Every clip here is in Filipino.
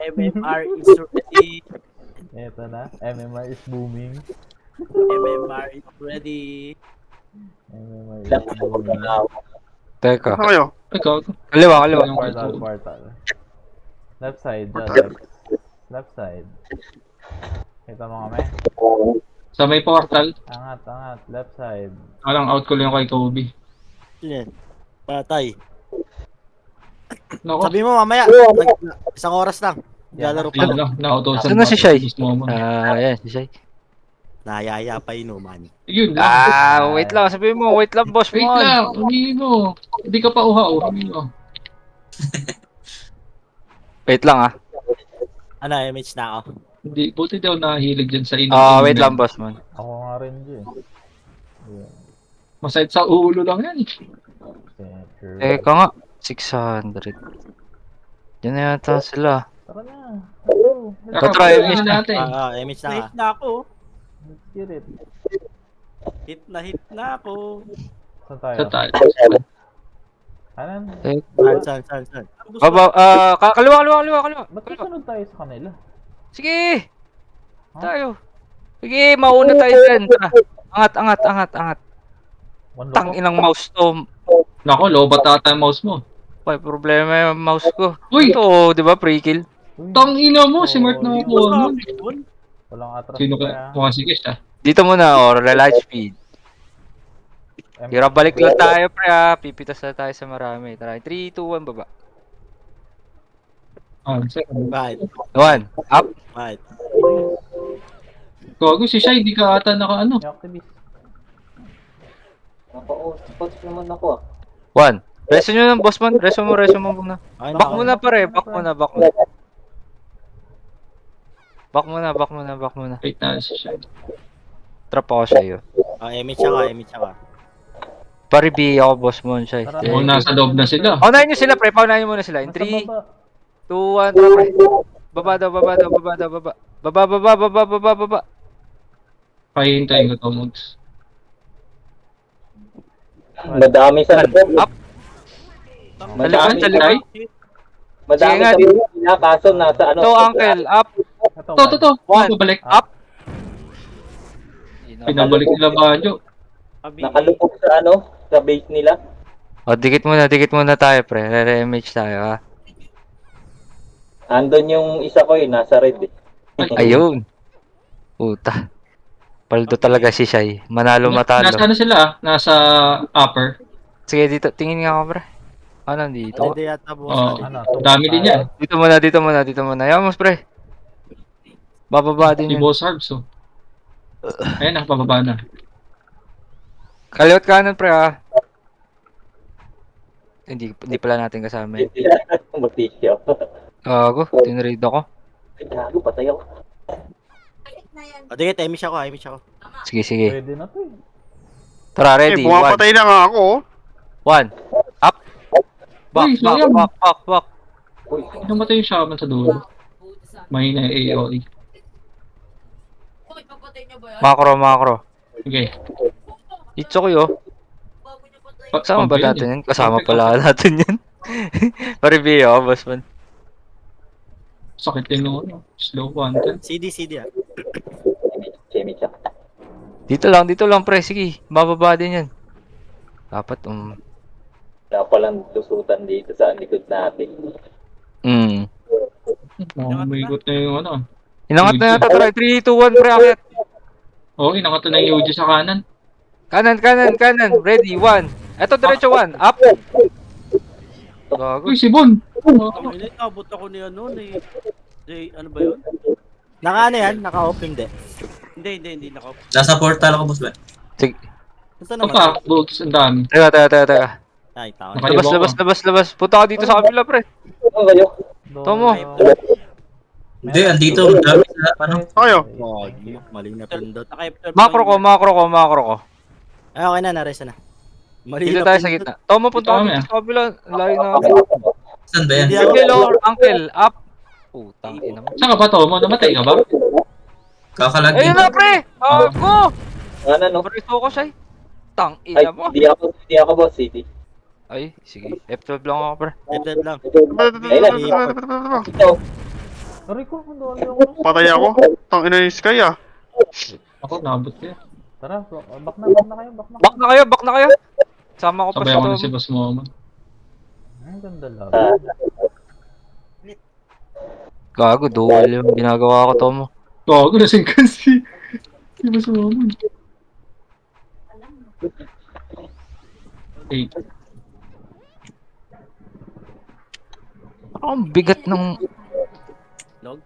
MMR is ready. Eto na, MMR is booming. MMR is ready. MMR is booming. Teka. Saan kayo? Ikaw. Portal, Kaliwa. portal. Left side, dyan, Portal. Lex. Left side. Kita mo kami? Sa may portal. Angat, angat. Left side. Alang out ko lang kay Kobe. Yan. Patay. Nako. Sabi mo mamaya, isang oras lang. Lalaro pa. Yan lang. Nautosan Saan na si Shai? Gusto mo. Ayan, si Shai. Nayaya pa inuman. Yun lang. Wait lang. Sabihin mo, wait lang, boss Wait mo. lang. Humingi mo. Hindi ka pa uhaw. Humingi mo. Wait lang, ah. Ano, MH na ako. Hindi. Buti daw nahilig dyan sa inyo. Wait lang, boss mo. Ako nga rin dyan. Yeah. Masayit sa ulo lang yan. Center. Teka nga. 600. Diyan na yata sila. Tara na. Try Try natin. MH na Hit ka. na ako. Let's get it. Hit na ako. Saan tayo? Sa tayo. Kanan? Saan? Baba, kaliwa. Ba't kasunod tayo sa kanila? Sige! Huh? Tayo. Sige, mauna tayo dyan. Tara. Angat. One Tang lock. inang mouse to. Nako, lobat ata yung mouse mo. May problema yung mouse ko. Uy! Ito, di ba, pre-kill? Uy, Tang ina mo, si Mark na ako. walang atras Sino pa. ka? Mukha si Kish ah. Dito muna, light speed. Tira balik lang tayo, pre, pipitas na tayo sa marami. Tara, 3, 2, 1, baba. Second. Bakit? 1, up. Bakit? Gago si Shai, di ka ata naka ano. Yung activist. Naka-spot naman ako ah. 1. Reso nyo ng boss man. Reso mo muna. Okay na Back ako. muna, pare. Back muna. Wait na si Shai. Trap ako sa'yo. MH ako. Pare, B ako, boss mo siya. Tara. Oo, nasa loob na sila. Paunahin nyo sila, pre. Paunahin nyo muna sila. In 3, 2, 1, tara, pre. Baba daw. Baba. Pahintayin ko to, Mogs. Madami sa Up. Saan? Sa likay? Madami Sige nga, sa nila, kaso nasa ano. Ito, uncle. Up. To. Pabalik. Up. Pinabalik nila Bajo. Nakalupok sa ano, sa base nila. Dikit muna tayo, pre. Re-image tayo, ha. Andun yung isa ko nasa red eh. Ayun. Puta. Paldo talaga si Shai. Manalo matalo. Nasa ano sila ah? Nasa upper. Sige, dito. Tingin nga ako, pre. Nandito. Pwede yata bukas Oo. na Dami din yan. Dito muna. Yamos, pre. Bababa din Si yun. Boss Harbs oh. Ayan, nakapababa na. Kaliwat kanan, pre, ha. Hindi pala natin kasama yun. Mag-tissue. Gago, tinread ako. Ay, gago, patay ako. Dikit, MH ako. Sige. Pwede na to eh. Tara, ready. Pumapatay na nga ako. 1. Up. Uy, sayang. Back. Uy, Namatay yung shaman sa dulo. Mahina yung AOE. Macro. Okay. Itso ko yun. Kasama ba natin yan? Kasama pala natin yan. Paribio ako, boss man. Sakit din yung ano. Slow one. CD ah. Semi siya. Dito lang, pre. Sige, bababa din yan. Dapat, Wala palang lusutan dito sa likod natin. Umigot na yung ano. Inangat na yata, try. 3, 2, 1, pre, akit. Oo, inakata na yung Yuji sa kanan. Kanan. Ready, 1. Eto, diretso 1. Up. Gago. Uy, si Bon! Abot ako ni ano, ni ano ba yun? Naka ano yan? Naka-off hindi. Hindi naka. Nasa portal ako, boss ba? Sige. Gusto Ito naman. pa, bugs, ang dami. Teka. Ay, tao. Labas. Punta ka dito sa kabila, pre. Ano kayo? Tomo. Hindi, andito. Dami sa ano. Kayo? Mali na pindot. Macro ko. Ay, okay na, nares na. Mali Dito na tayo sa pindot. gitna. Tomo, punta ka Tama dito yan. sa kabila. Layo na ako. Saan ba yan? Hindi ako. Uncle, up. Putang ina mo. Saan ka ba to? Namatay ka ba? Kakalagin. Ayun na, pre! Go! Ano, no? Pareho ko siya. Tang Ay, ina mo. hindi ako boss, city. Ay, sige. F12 lang ako, pre. Headed lang. Ito. Aray ko, ang dali ako. Patay ako. Tangina yung Sky ah. Ako, nabot ko yan. Tara, bro. Back na kayo, back na. Back na kayo. Sama ko pa Sabay sa ako na si Tom. Boss Momo. Ang ganda lang. Gago, dual yung ginagawa ko, Tom. Gago, nasing kasi. Si Boss Momo. Hey, Ang bigat ng Log?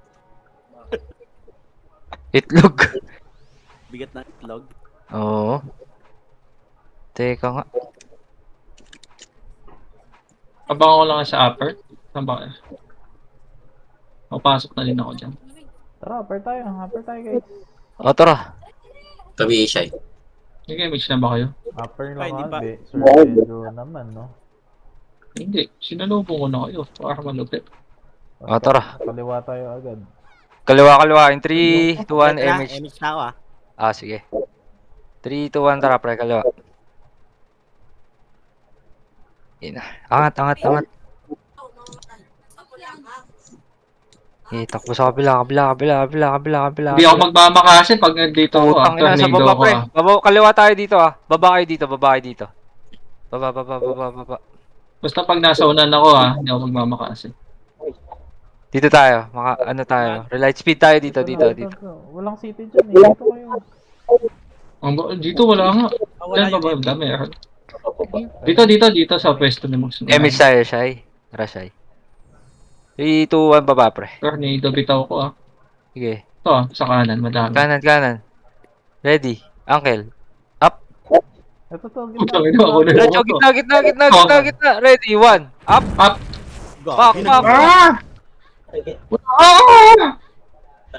itlog. Bigat na log. Oo. Teka nga. abangan ko lang sa upper. Saan ba kayo? Papasok na din ako dyan. Tara, upper tayo guys. O, tara. Tabi siya. Sige, mix na ba kayo? Upper Ay, di lang pa. abi. Sir Pedro naman, no? Hindi, sinalubong ko na kayo. Para malupit. O, tara. Kaliwa tayo agad. Kaliwa. In 3, 2, 1, Tara, image. image na ako ah. Ah, sige. 3, 2, 1, tara, pre, kaliwa. Ina. Angat. Takbo sa kabila. Hindi ako magmamakasy pag nandito ako. Putang ina, sa Tornado baba, ako pre. ah. Kaliwa tayo dito, ah. Baba kayo dito. Baba. Basta pag nasa unan ako ah, hindi ako magmamakasy. Dito tayo. Tayo. Relight speed tayo dito. Walang city dyan eh. Dito kayo. Dito wala nga. Wala Diyan ba yun. dami? Dito sa pwesto ni Max. Image tayo, Shai. Tara, Shai. 3, 2, 1, baba, pre. Tornado bitaw ko ah. Sige. Ito ah, sa kanan, madami. Kanan. Ready. Uncle. Ito to, Putang ina, ako na Diretso, gitna. Ready, 1. Up. Back.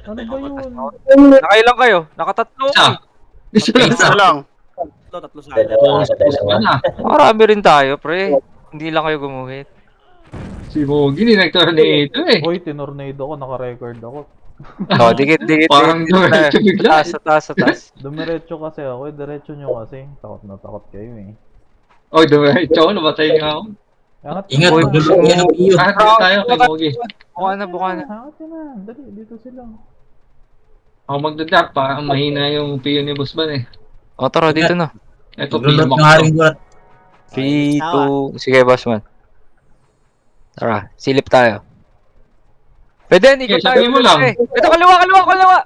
Ano ba yun? Nakailang kayo? Nakatatlo. Isa. Isa lang. Tatlo sa Dalawa. Marami rin tayo, pre. Hindi lang kayo gumuhit. Si Mogi, nag-tornado eh. Hoy, tinornado ko, naka-record ako. O, dikit. Parang diretso bigla. Sa taas. Dumiretso kasi ako, diretso nyo kasi. Takot na takot kayo eh. Oy, dumiretso ako, namatay nga ako. Ingat, Uy, maglulog yan ang iyo. Bakit dito tayo kay Mogi? Buka na. Hangat yun na. Dali, dito sila. Ako magdadap, parang mahina yung piyo ni Boss Ban eh. O, tara, dito na. Ito, piyo Maglulog mo ng haring bulat. 3, 2, sige, boss man. Tara, silip tayo. Pwede, ikot Okay, tayo. sabihin mo lang. Ito, kaliwa.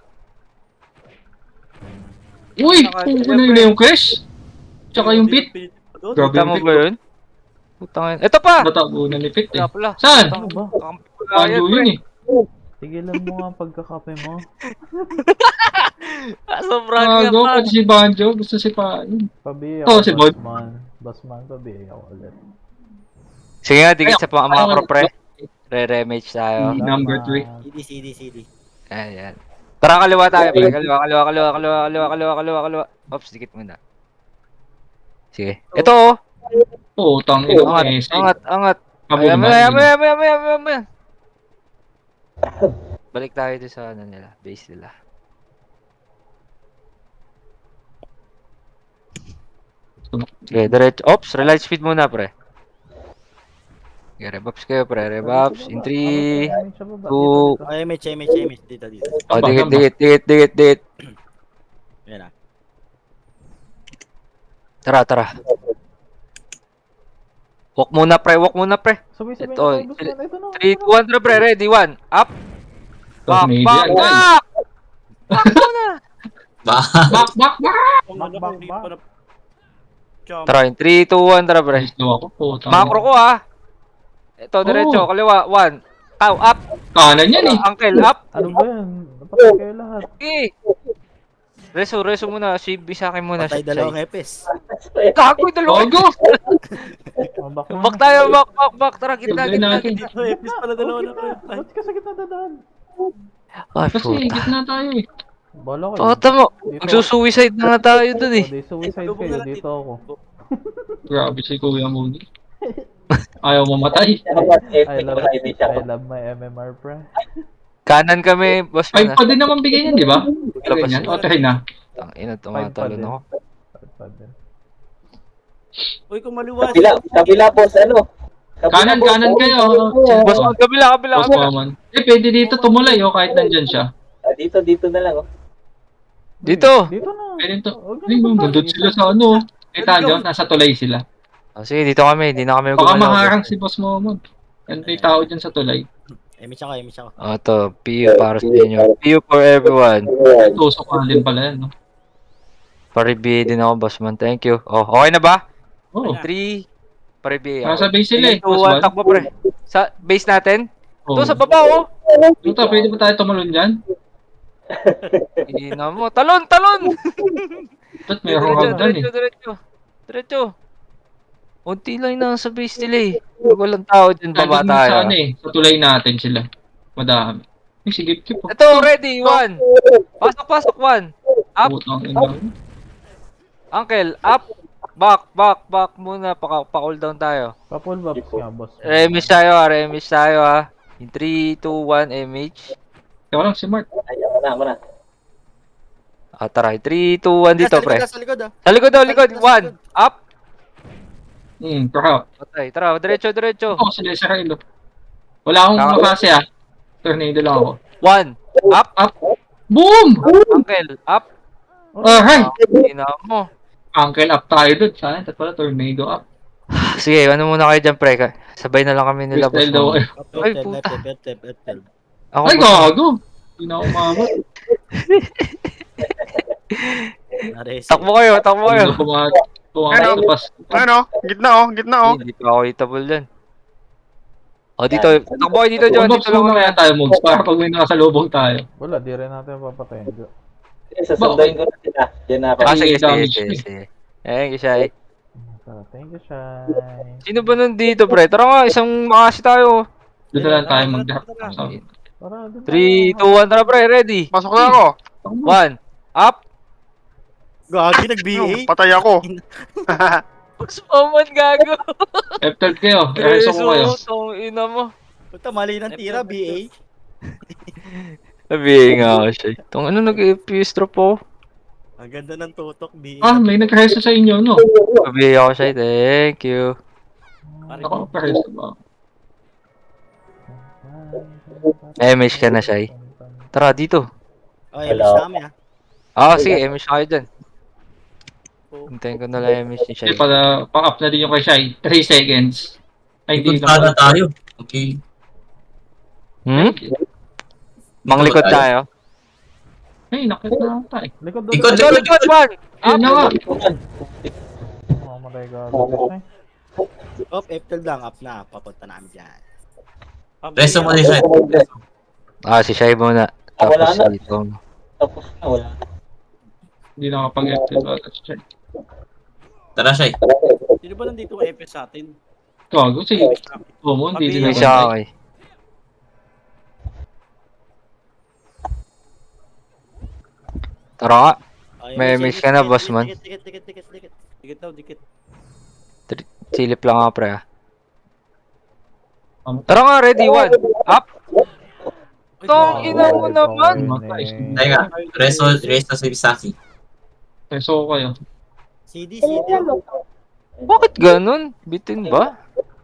Uy! Saka, Kung syempre. na yung crash? Tsaka yung pit? Grabe Kita yung mo pit. ba yun? Putang ina. Ito pa! Batago na ni pit eh. Wala pala. Saan? Ano ba? Paano yun eh? Tigilan mo nga ang pagkakape mo. Sobrang Gago, yaman. pati si Banjo, gusto si Pain. Pabi Oh, ako, si Boy. Bossman, pabi ako ulit. Sige nga, dikit sa mga Ayaw, macro, pre. Re-remage tayo. Number 3. CD. Ayan. Tara, kaliwa tayo, pre. Kaliwa. Oops, dikit muna. Sige. Ito, oh. Oo, tang ino eh. Angat. Abo Ayan, naman. ayan. Balik tayo doon sa base nila. Okay, diretso. Oops, relight speed muna, pre. Okay, rebuffs kayo, pre. Rebuffs. In 3. two, Oh, image. Dito. Oh, Tama. dikit. Yan ah. Tara. Walk muna, pre. Sabay-sabay Ito, na tayo, Bossman. Ito na. 3, 2, 1, pre. Ready, 1. Up. Back. Ba? Back! Tara, in 3, 2, 1, tara, pre. Gusto ako po. Macro ko, ah. Ito, diretso. Kaliwa, 1. Tao, up. Kanan yan eh. Uncle, up. Ano ba yan? Napatay kayo lahat. Okay. Reso muna. CB sa akin muna. Patay dalawang epis. Gago, dalawa. Gago! Oh, back na. Back tayo, back. Tara, gitna. Sabihin natin. Dito, epis pala dalawa na kayo. Ba't ka sa gitna dadaan? Ay, Kasi puta. gitna tayo eh. Bala kayo. Pakata mo. Dito. Magsusuicide na nga tayo dun eh. Di suicide kayo, dito ako. Grabe si Kuya Mogi. Ayaw mamatay. I love my MMR, pre. Kanan kami, boss Five man. pa din naman bigay yan, di ba? Labas Ganyan. mo. O, try na. Ina, tumatalo na ako. Uy, kung maliwas. Kabila, boss, ano? Kanan kayo. Boss man, kabila. Boss Maman. Pwede dito tumulay kahit nandyan siya. Dito na lang, oh. Dito. Dito na. Pwede to. Huwag na Ay, punta. nandun sila sa ano. Kita nyo, nasa tulay sila. Oh, sige, dito kami. Hindi na kami Baka gumalaw. maharang si Boss Maman. Yan may tao dyan sa tulay. Emish ako. Oh, to. PU para sa inyo. PU for everyone. Tusok ka din pala yan, no? Paribi din ako, boss man. Thank you. Oh, okay na ba? Oo. 3. Paribi. Nasa base sila eh. 2, 1, takbo pre. Sa base natin? Oo. Doon sa baba, oh. Ito, pwede ba tayo tumalon dyan? Ina mo. Talon! Ba't mayroong hagdan eh? Diretso. Unti lang na sa base nila eh. Huwag walang tao dyan, baba Nandun tayo. sa ano eh. Sa tulay natin sila. Madami. Ay, sige, keep po. Ito, ready, 1. Pasok, 1. Up, Putang ina. uncle, up. Back muna, pa-cool down tayo. Pa-full buffs nga, boss. Remis tayo ha. In 3, 2, 1, MH. Ikaw lang si Mark. Ay, ako na. Ah, tara, 3, 2, 1 dito, pre. Sa likod ah. Sa likod. 1, up. Perhaps. Patay, tara, diretso. Oo, sila sa Rilo. Wala akong makasi ah. Tornado lang ako. 1, up. Boom! Uncle, up. Hi! Ina mo. Uncle up tayo dun. Saan? Ito pala, tornado up. Sige, ano muna kayo dyan, pre. Sabay na lang kami nila, boss. Freestyle daw mo. kayo. Ay, puta. F12. Ako, Ay, boss. gago! Hindi na ako umabot. Takbo kayo. Hindi na pumasok sa pas. Ano? Gitna oh. Hindi pa ako hitable dyan. O, dito. Takbo kayo dito, John. Box Dito lang muna kami. kaya tayo, Mugs, para pag may nakasalubong tayo. Wala, di rin natin papatayin. Sasunduin ko na sila. Yan na. Ah, sige. Damage Thank you, Shai. Thank you, Shai. Sino ba nandito, pre? Tara nga, isang makasi tayo. Dito lang tayo mag-drop. Tara, dun 3, 2, tayo. 1, tara, pre. Ready? Pasok na ako. 1, up. Gagi nag-BA. Patay ako. Sumaman, gago. F12 kayo. Reso ko kayo. Tong ina mo. Puta mali ng tira, BA. Sabihin nga ako, Shai. Tong ano, nag-FPS drop ako. Ang ganda ng tutok, BA. Ah, may nag-reso sa inyo, no? Sabihin ako, Shai. Thank you. Ako, pa-reso ba? MH ka na, Shai. Tara, dito. Okay, miss namin ah. Ah, sige, MH kayo dyan. Hintayin ko na lang MH ni Shai. Kasi para pa-up na din yung kay Shai. 3 seconds. Ay, hindi Ikot na tayo. Okay. Manglikod tayo. Ay, nakita na tayo. Likod Ikot, doon. Likod, one! Ayun na nga. Mamatay gago. Ay, Up, F12 lang. Up na. Papunta namin dyan. Resto mo din siya. Ah, si Shai muna. Wala Tapos na. si Tom. Tapos na, wala. Hindi nakapag-active ata si Shai. Tara siya. Sino ba nandito ang FS sa atin? Gago, sige. Bomo, hindi din May ako. isa ako eh. Tara nga. Okay, May miss ka na, boss man. Dikit. Dikit daw, dikit. Silip lang nga pre ah. Tara nga, ready, one. Up! Tong ina mo naman! Teka, resto si Saki. Reso ko kayo. CD. Bakit ganun? Bitin ba?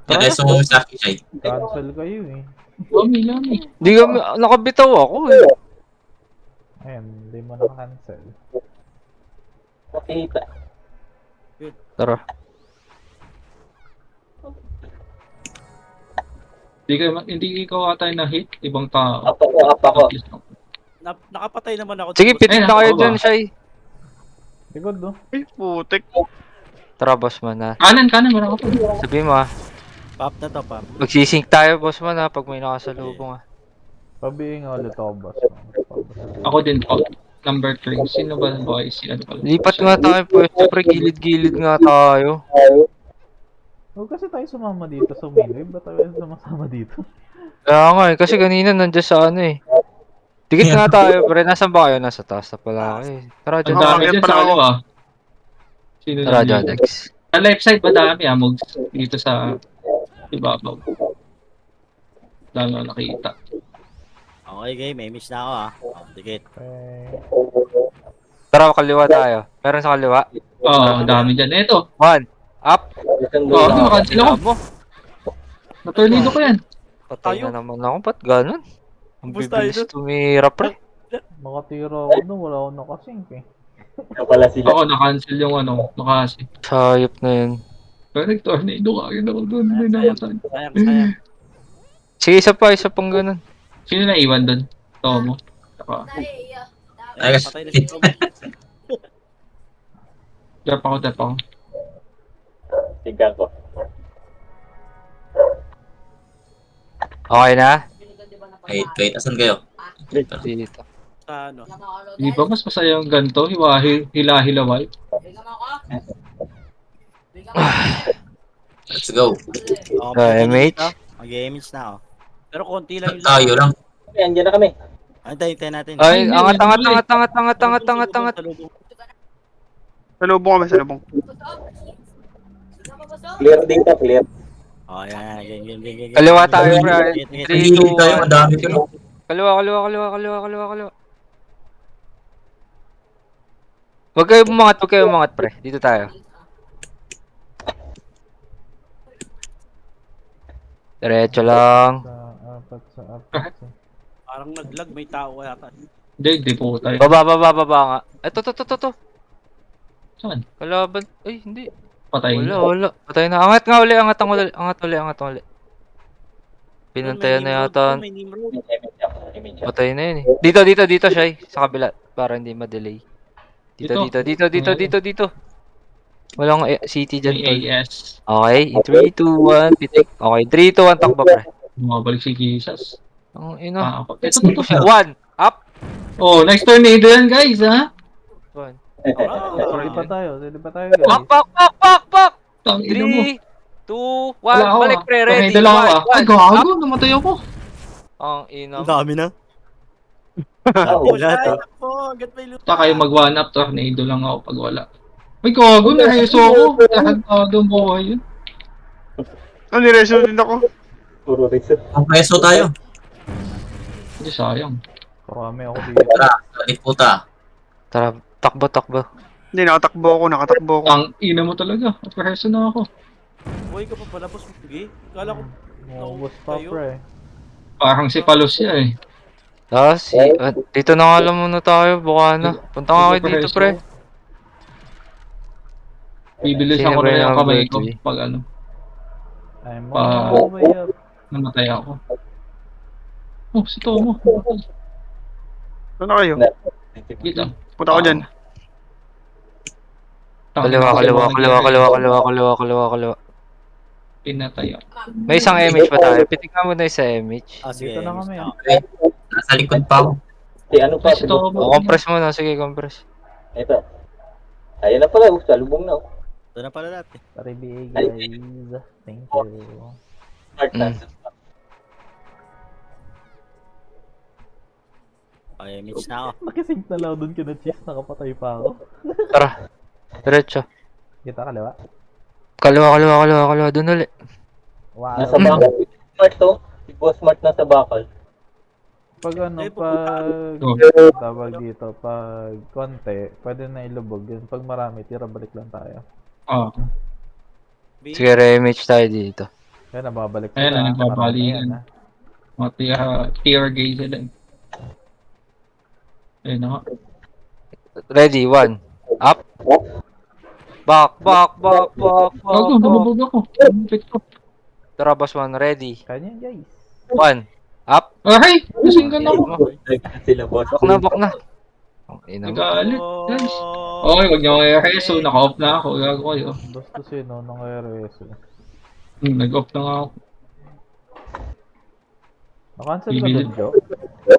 Resto mo si Saki siya. cancel kayo eh. Lami, lami. Di kami, nakabitaw ako eh. Ayun, hindi mo na-cancel. Makita. Tara. Hindi ikaw ata yung na-hit. Ibang tao. Up ako. Nakapatay naman ako. Sige, pitin na kayo Ay, dyan, nako Shai. Likod do. Ay, putik. Tara, boss man ha. Kanan, meron ako. Sabi mo ha. Pop na to, pop. Magsisync tayo, boss man ha, pag may nakasalubong ha. Pabiing ulit ako, boss. Ako din po. Number 3. Sino ba ang boy? Si ano pala? Lipat nga tayo po. Siyempre, gilid-gilid nga tayo. Huwag kasi tayo sumama dito sa main wave. Ba't tayo sumasama dito? Kaya nga eh, kasi kanina nandiyan sa ano eh. Dikit nga tayo, pre. Nasaan ba kayo? Nasa taas na pala ako eh. Tara, Ang dyan. Ano? dami dyan sa ano ah. Sino Tara, na dyan, dito? Dex. Sa left side, madami ah. Mugs. Dito sa ibabaw. Dami ako nakita. Okay, game. May miss na ako ah. Oh, dikit. Okay. Tara, kaliwa tayo. Meron sa kaliwa. Oo, ang dami dyan. Eto. One. Up. Oo, di makancel ako. Mo. Natornado ko yan. Patay Tayo. na naman ako. Ba't ganun? Ang Bus tayo bibilis dun. tumira, pre. Makatira ako doon, wala akong nakasink eh. Kaya pala sila. Ako, na-cancel yung ano, nakasi. Sayop na yun. Pero nag-tornado ka, yun ako doon, may namatay. Sayang. Sige, isa pang ganun. Sino naiwan doon? Tomo. Saka, Ay, guys. Patay na si Toby. tap ako. Tingnan ko. Okay na? Wait, asan kayo? Dito. Sa ano. Hindi ba mas masaya yung ganito? Hila-hilaway? Let's go. MH? Mag-MH na ako. Pero konti lang yung Tayo lang. Andiyan na kami. Antayin natin. Ay, Ay, angat. Salubong kami, salubong. Clear dito, clear. Oh, yan. Game. Kaliwa tayo, pre. Game. 3, Hindi 2, tayo, 1. madami ko. No? Kaliwa. Huwag kayo umangat, pre. Dito tayo. Diretso lang. Sa apat. Parang nag-lag, may tao yata. Hindi po tayo. Baba nga. Eto. Saan? Kalaban. Ay, hindi. Patay. Wala. Patay na. Angat uli. Pinantayan na yata. May Nimrod. Patay na yun eh. Dito, Shai. Sa kabila. Para hindi ma-delay. Dito. Walang city dyan, tol. AAS. Okay, in 3, 2, 1, pitik. Okay, 3, 2, 1, takbo, pre. Bumabalik si Jesus. Ang ina. Ito. 1, up. Oh, next tornado yan, guys, ha? 1. Sili pa tayo guys. Pak! Tang ina mo. 3, 2, 1, Wala ako, balik, pre. Ready, Tornado lang ako, ah. Ay, 1, up. gago, namatay ako. Ang ina. Ang dami na. Oh, Lahat, shit. oh. Hanggat may lupa. Basta kayo mag-one up, tornado lang ako pag wala. Ay, gago, nareso ako. Tahagado ang buhay yun. Nireso din ako. Puro reset. Ang peso tayo. Hindi, sayang. Karami ako dito. Tara, balik puta. Tara, takbo. Hindi, nakatakbo ako. Tang ina mo talaga. Preso na ako. Buhay ka pa pala, boss. Sige. Kala ko. Mubos pa, pre. Parang si Palos siya eh. Dito na nga lang muna tayo, buka na. Punta nga kayo dito, pre. Bibilis Sino ako ba na yung yung kamay ko birthday? pag ano, I'm Ah. on my way up. namatay ako. Oh, si Tomo. Saan na kayo? Dito. Punta ko dyan. Kaliwa. Pinatay ako. May isang MH pa tayo. Pitignan mo na yung sa MH. Ah, sige. Dito na kami. MH Nasa likod pa ako. Si ano pa? Ay, si Tomo. Compress mo na. Sige, compress. Ito. Ayun na pala, salubong na. Ito na pala natin. Pare-BA guys. Thank you. Start na. Okay, MH na ako. Nakisync na lang doon ka na cheese. Nakapatay pa ako. Tara. Diretso. Kita kaliwa. Kaliwa. Doon ulit. Wow. Nasa bakal. Smart to. Si Boss Smart nasa bakal. Pag ano, Ay, pag Oh. tawag dito, pag konti, pwede na ilubog yun. Pag marami, tira balik lang tayo. Ah, Sige, re-MH tayo dito. Kaya nababalik Ayan na, sila. nagbabalikan. Marami yan, mga tier gay sila eh. Ayun na nga. Ready, 1. Up. Back. Gago, bumabog ako. Lumipit ko. Tara, boss 1. Ready. Kanya yan, guys. 1. Up. Ay! Nasinggan ako. Sila Boss. Bak na. Ang ina mo. Nagalit, guys. Oh. Okay, wag niyo kayo reso. Naka-off na ako. Gago kayo. Gusto sino nung RS. Nag-off na nga ako. Nakancel ka Bibili. doon, Joe?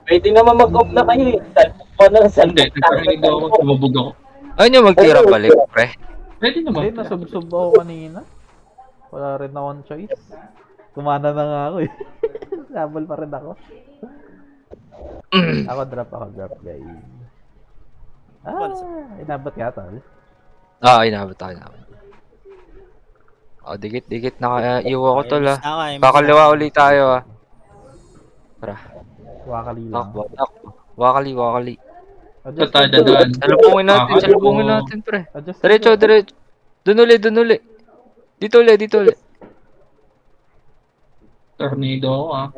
Pwede naman mag-off na kayo eh. Salpok pa na. Hindi, nagkarinig ako. Tumabog ako. Ayun nyo magtira balik, pre. Pwede naman. Hindi, nasubsob ako kanina. Wala rin akong choice. Kumana na nga ako eh. Sabol pa rin ako. Ako drop, guys. Inabot ka tol. Inabot tayo. Dikit. Naka-iwa ko tol, MH na ako, MH na Kakaliwa ako. ulit tayo, Tara. Wakali lang. Takbo. Wakali. Sa tayo dadaan. Salubungin natin, pre. Diretso. Doon uli. Dito uli. Tornado ako ah.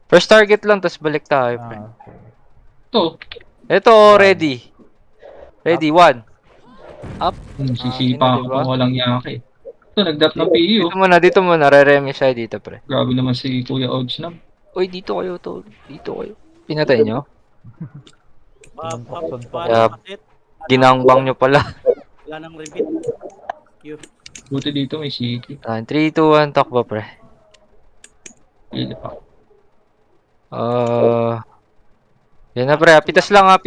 First target lang, tapos balik tayo, pre. Okay. Ito. Ito, ready. Ready, 1. Sisipa ako diba? pang walang yaki. Ito, nag-dap ng PU. Dito muna. Re-remi siya dito, pre. Grabe naman si Kuya Odds na. Uy, dito kayo, tol. Dito kayo. Pinatay nyo? Yeah. Bakit? Ginangbang nyo pala. Wala nang repeat. Buti dito may city. 3, 2, 1, takbo, pre. Pili pa. Yan na, pre. Pitas lang, ha.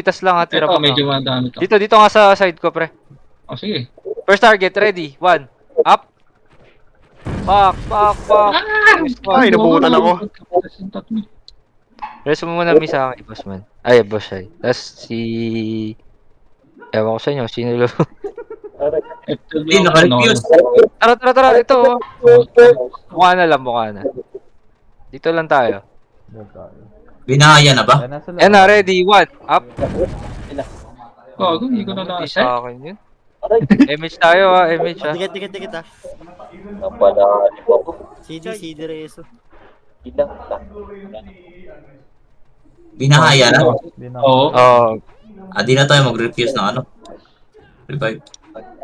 Tira Ito, pa medyo madami to. Dito nga sa side ko, pre. Oh, sige. First target, ready. 1. Up. Pak. Ay, nabutan ako. Rest mo muna, miss, sa akin, boss man. Ay, boss, ay. Tapos si... Ewan ko sa inyo, sino lo? Hindi, naka-refuse. Tara. Ito, oh. Mukha na. Dito lang tayo. Doon tayo. Binahaya na ba? Yan na, ready. 1. Up. Gago, hindi ko na Miss nasa. sa akin yun. Image tayo, ha. Image, ha. Tikit ah. Napadali pa po. CD Reso. Ilang Binahaya na. Oo, Di na tayo mag-refuse ng ano. Revive.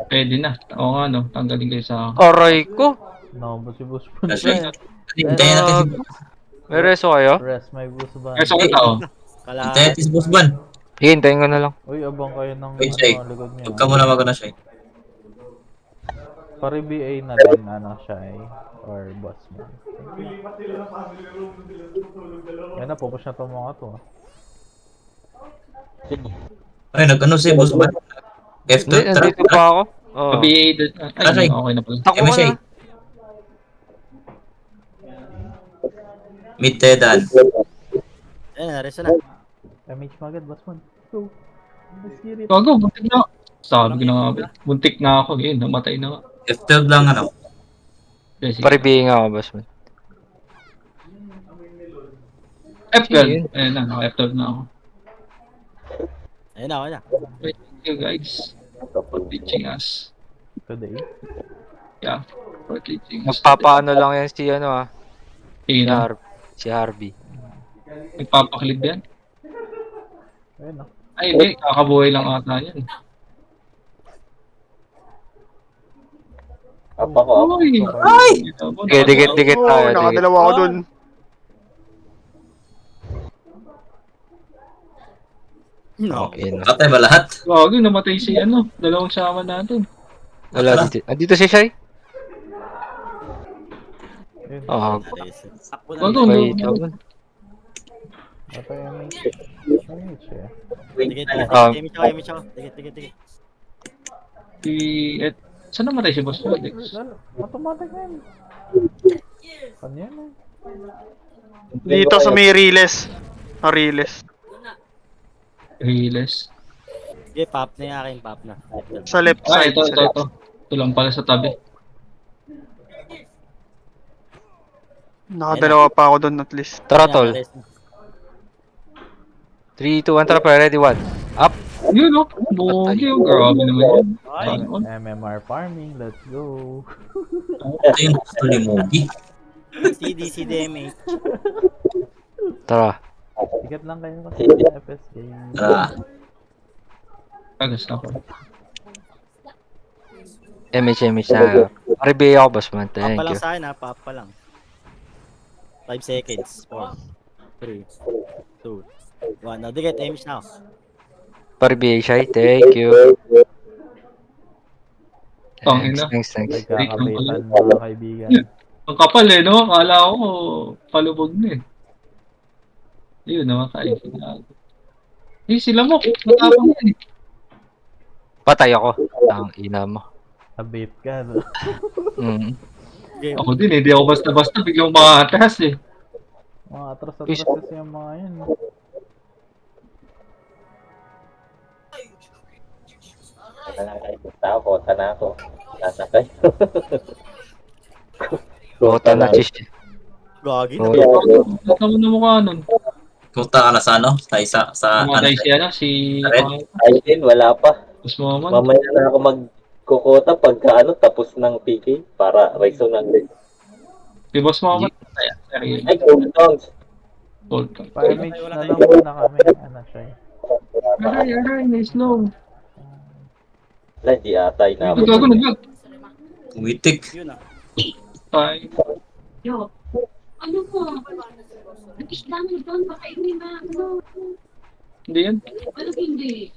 pwede na. Oo nga, no. Tanggalin kayo sa... Aray ko. No, ba si Boss Kasi, Bun? hintayin natin si May reso kayo? Rest my Boss Bun. Kaya sa tao. Ah. hintayin natin si Boss Ban. Sige, hintayin ko na lang. Uy, abang kayo ng Wait, Shay. likod niya. Huwag ka muna mag-ano siya. Pari BA na din, siya or boss mo. Yan na, pupush na itong mga to. Ay, nag-ano si Boss Ban? F2, Hindi, tara. nandito pa ako. Oo. PA, Aray. ay, okay na pala. Takbo ko MSA. na. Meet Tedan. Ayun, Reso na. MH magad, boss mo. Go. Let's get it. Gago, buntik na. Sabi ko na nga, buntik na ako. Yun, namatay na nga. F12 lang ano. Sige. Paribihin nga ako, boss man. F12. Ayun na, naka-F12 na ako. Ayun na, okay na. Thank you guys for teaching us. Today. Yeah, for teaching us. Magpapaano lang yan si ano, ha. Ina, Si Harvey. nagpapaklib yan. Ayun na. Ay, hindi. Kakabuhay lang ata yan. Apa ko. Ay! Sige, dikit Oo, tayo. Dikit. nakadalawa ako dun. No. Okay na. Patay ba lahat? Gago, namatay si ano. Dalawang sama natin. Wala dito. Andito si Shai? Ayun. Oo. Reso. Takbo na. Gago, Wait, no. Ito yung MH. MH eh. Tikit. MH ako. Tikit. Si... Saan namatay si Boss Felix? Automatic na yun. Ano yan eh? Dito sa may Riles. Riles. Riles. Sige, pop na yung akin, pop na. Sa left Ah, side. ito. Sa left. Ito lang pala sa tabi. Nakadalawa pa ako dun at least. Tara, tol. 3, 2, 1, tara pa. Ready, 1. Up. Yun, no? Bogi, oh. Grabe naman yun. Ay, MMR farming, let's go. Ito yung gusto ni Mogi. CDMH. Tara. Ticket lang kayo kasi FSK. Tara. Kagas ako. MH na. Paribihin ako, boss man. Pop Thank pa lang you. sa akin ha, pop pa lang. 5 seconds. 4, 3, 2, 1. Now, digit, MH na ako. Paribihin Shai. Thank you. Tangina. Thanks. Nagkakabitan mga kaibigan. Ang kapal eh, no? Akala ko palubog na eh. Yun, namatay. Eh, sila mo. Matapang yan eh. Patay ako. Ang ina mo. Nabait ka, no? Mm. Game. Ako din eh. Di ako basta-basta biglang makatas eh. Mga atras-atras kasi yung mga yun. Wala lang kayo. Tao ko. Tana ako. Nasa kayo. Bota na cheese. Gagi. Oh. Ba't naman na mukha nun? Punta ka na sa ano? Sa isa, sa ano? Namatay si ano, si... Red? Ay din, wala pa. Boss Maman. Mamaya na ako Kukota pagka ano, tapos ng PK para Raizo ng Si boss mo ako kaya. Seryo. Ay, cooldown. Gold ka. Pa-image na lang muna kami. Ano siya eh. Aray, may slow. Wala, di atay na ako. Naglag. Umitik. Yun ah. Ay, Ano po? Nag-isda mo doon, baka hindi na, ano? hindi yan. Ano hindi?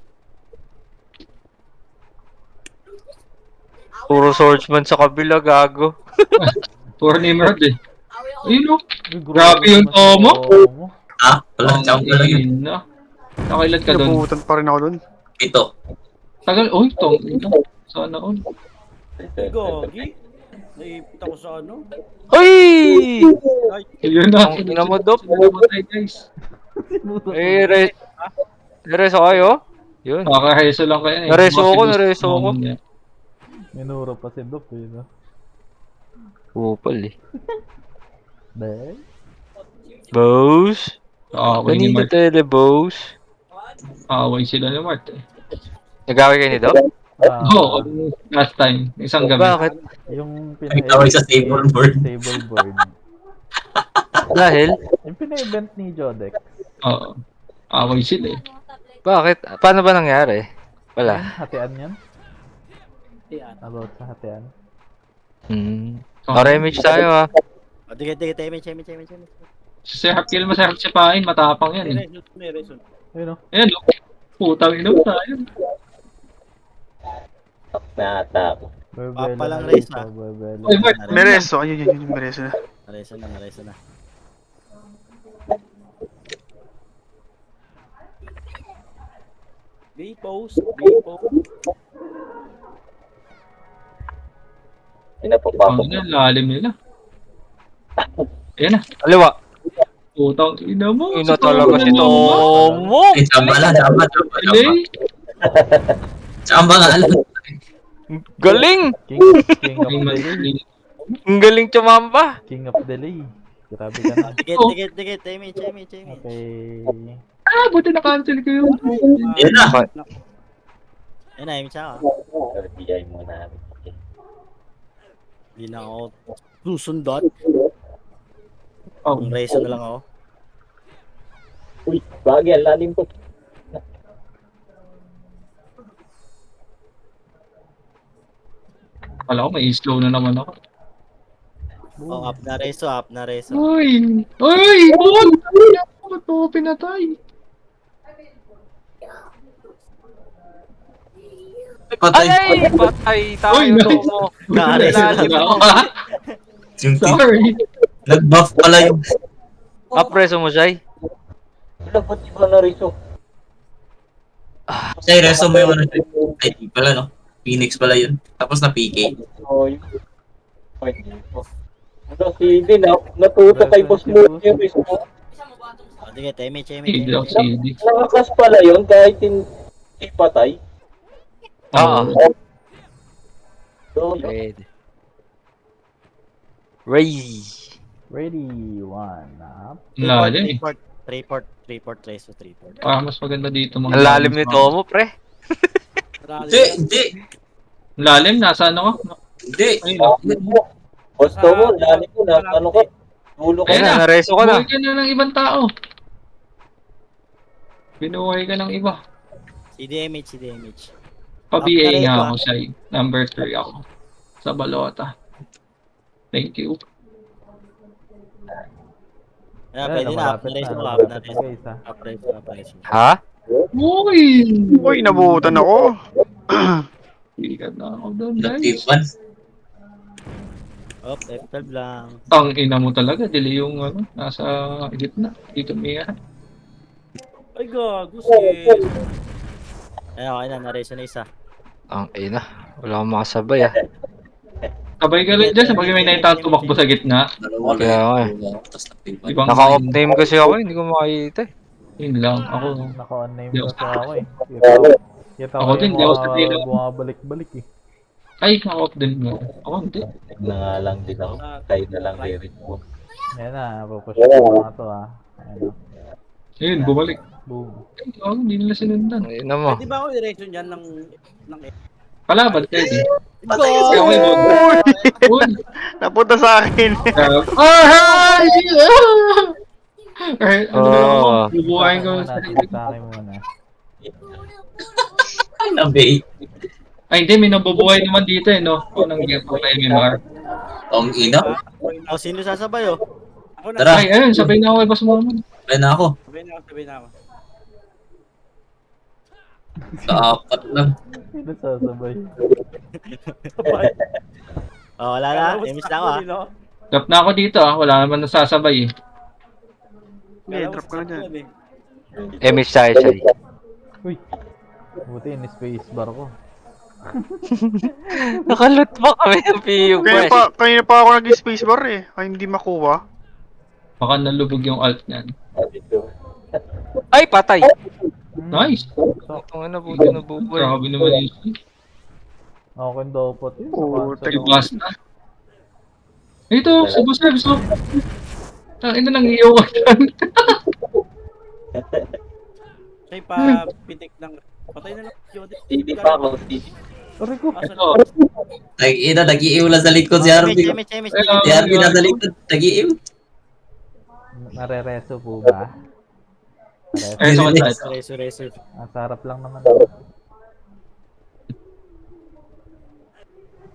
Puro swordsman sa kabila, gago. Puro ni Emerald eh. Ayun o. Uy, Grabe yung tomo. Ah, wala. Tsaka lang yun. Ayun na. Nakailan ka doon? Nabutan pa rin ako doon. Ito. Tagal. Uy, tong. Sana all. Gogi. Naipit ako sa ano. Hoy! Ay, Ayun na. Ang ina mo, Dop. Namatay guys. Nareso kayo? Yun. Nakakaheso lang kayo eh. Nareso ako. Minuro pa si Dop eh. No? Upal eh. Dahil? Boss? Away ni Kanina Mart. tele, boss? Away sila ni Mart eh. Nag-away kayo ni Dop? Oo, last time. Isang gabi. Bakit? Yung Nagtawag sa stable board. Stable board. Dahil? Yung pina-event ni Jodex. Oo. Away sila eh. Bakit? Paano ba nangyari? Wala. Hatian yan? yan. About sa hatian. Remage tayo ha. O, dikit, image. Sarap kill, masarap sipain. Matapang yan eh. May reason. Ayun o. Ayan, look. Putang ina mo tayo. Na-attack. Papalang race na. Ay, Mart. Mereso. Ayun, mereso na. Nareso na. B-post. Ang Pinapapasok. ina, lalim nila. Ayan na. Aliwa. Putang ina mo. Ina talaga si Tomo. Eh, tsamba lang. Tsamba. Delay. Tsamba nga lang. Galing! King of Ay, delay. Ang galing tumamba. King of delay. Grabe ka na. Dikit, image. Okay. Ah, buti na-cancel ko yun. Yan na. Ayun na, image ako. RBI muna. Okay. Hindi na ako susundot. Oh, Ang reso na lang ako. Uy, bagay, ang lalim po. kala ko may slow na naman ako. Oh, up na reso. Uy! Uy! Huwag! Ba't mo pinatay? Patay. Ay! Patay tayo, Uy, nice. Tomo. Nakareso Lalim na mo. ako. Yung Sorry. nag-buff pala yung... Apreso mo, Jai. Wala, ba't iba na riso? Kasi reso mo yung ano. Ay, di pala no. Phoenix pala yun. Tapos na PK. Oy. Oy. Ano, si Din, natuto kay Boss Mo yung riso. O, dikit, image. Hindi ako CD. Nakakas pala yun kahit hindi patay. Oo. So, Pwede. Ray. Ready, one, up. Lalim eh. 3-port, reso, 3-port. Parang mas maganda dito mga... Ang lalim ni Tomo, pre. Hindi. Lalim, nasa ano ka? Hindi. Ayun. Boss mo, lali ko na, ano ka? Dulo ka Ayun Ayun na, na. nareso ka na. Binuhay ka na ng ibang tao. Binuhay ka ng iba. CDMH. Pa-BA Up na nga rin ako siya. Number 3 ako. Sa balota. Thank you. Kaya pwede na, up na reso. Guys, ha. Up reso. Ha? Uy! Uy, nabutan ako. Ikat na ako doon, guys. Nag-tip Op, F12 lang. Ang ina mo talaga. Dili yung ano, nasa gitna. Dito may Ay, gago. Sis. Ayun, okay na, nareso na isa. Ang ina. Wala akong makasabay ah. Sabay ka rin dyan. Sabay may naitawag tumakbo sa gitna. Kaya nga eh. Tapos nag-tip Ibang Naka-off name kasi ako, hindi ko makikita eh. Yun lang. Ako. Naka-on name Yo. kasi ako eh. Kita Ako ko din, yung di ako sabihin mga lang. bumabalik-balik eh. Ay, naka-off din mo. Ako hindi. na nga lang din ako. Kayo na lang Derek mo. Ayan na, pupush ko mga to ha. Ayan o. Ayun, bumalik. Boom. Ay, hindi nila sinundan. Ang ina mo. Pwede ba ako i-reason yan ng Kalaban kayo din. Patay Kaya si ako yun. Uy! Napunta sa akin. Ay! Eh, ano na lang ako? Oh. Bubuhayin ko. Sa akin muna. Nabe. Ay, hindi. May nabubuhay naman dito eh, no? Kung nang gaya pa MMR. Ang ina. Oh, sino sasabay oh? Ako na. Tara. Ay, ayun. Sabay na ako kay Boss Momo. Sabay na ako. Sabay na ako. Kaapat lang. Sino sasabay? Oh, wala na. Emis na ako ah. Drop na ako dito ah. Wala naman nasasabay eh. Hindi, drop ka na dyan. Emish tayo siya. Uy. Buti in space bar ko. Nakalot pa kami ng PU Kanina pa ako nag-spacebar eh. Ay, hindi makuha. Baka nalubog yung alt niyan. Ay, patay! Nice! Ito na buti na bubuhay. Grabe naman yun. Akin dapat yun. Oo, Tagibas na. Ito, sa boss live, so. Tangin na nang iyo ka dyan. Siya pa pitik ng... Patay na lang. TV pa ako, TV. Aray ko. Ito. Nag-ina, nag-iiw lang sa likod si Harvey. Emis. Si Harvey nasa likod, nag-iiw. Narereso po ba? Ay, so what's that? Reso. Ang sarap lang naman.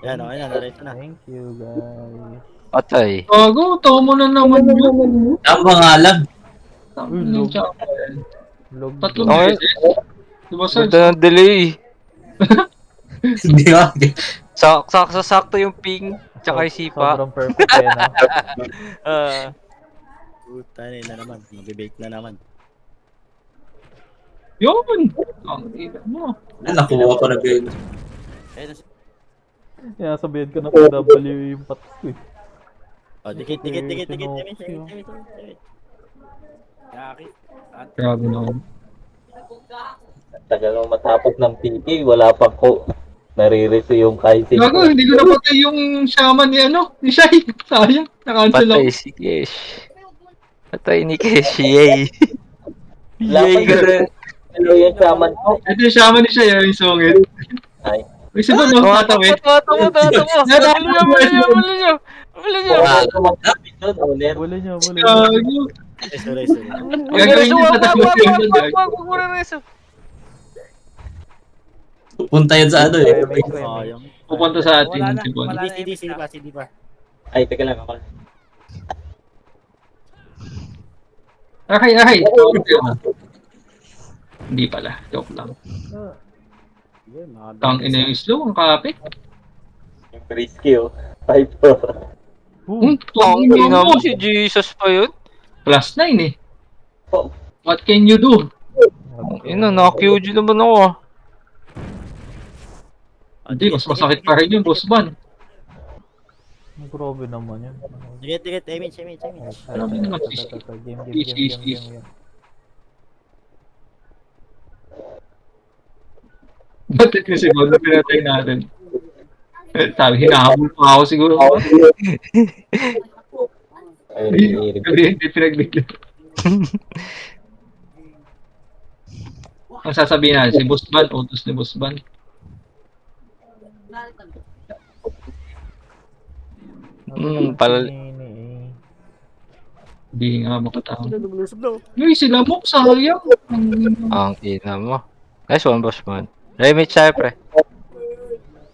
Yan, okay na. Nareso na. Thank you guys. Patay. Gago, tao mo na naman yun. Ang pangalan. Tangin yung tsaka. Log. Tatlong Okay. beses. Diba sir? Ganda ng delay. Hindi ba? Sakto yung ping. Tsaka yung sipa. Sobrang perfect eh, no? Puta na naman. Magbibake na naman. Yun! Ang ina mo. Nakuha ko na yun. Kaya sabihin ko na PW yung patos ko eh. Oh, dikit. Emis. Yaki. Grabe naman. Tagal mo matapos ng PK, wala pa ko. Naririso yung Kaisin Gago, ko. hindi ko napatay yung shaman ni ano, ni Shai. Sayang, na-cancel ako. Patay si Kesh. Patay ni Kesh. Yay. Laban Yay ka rin. Hello yung shaman ko. Ito yung shaman ni Shai, yung sungit. Ay, Uy, sino no? Tatawid. Muli nyo. Wala ko mag-tapit doon, owner. Buli nyo. Gago. Reso. Gagawin niyo sa tatawid yun doon, Gag. Wag muna reso. Pupunta yun sa ano eh. Oh, yung... Pupunta sa atin Wala yung na, sipon. wala. CD pa. ay, teka lang ako. Ay. Hindi pala, joke lang. Tang ina yung slow, ang kapit. Yung risky oh. 5-4. Ang ina mo si Jesus pa yun. +9 eh. What can you do? Ina, naka-QG naman ako ah. Hindi, mas masakit pa rin yung boss ban. Grabe naman yun. Dikit. Emis. Grabe naman, Game. Ba't kasi ba na pinatay natin? Sabi, hinahabol pa ako siguro. Ayun, Hindi pinagbigyan. Ang sasabihin natin, si Boss Ban, utos ni Boss Ban. Pal... Hindi nga makatawag. Uy, sila mo, sayang. Ang ina mo. Nice one, boss man. Remit siya, pre.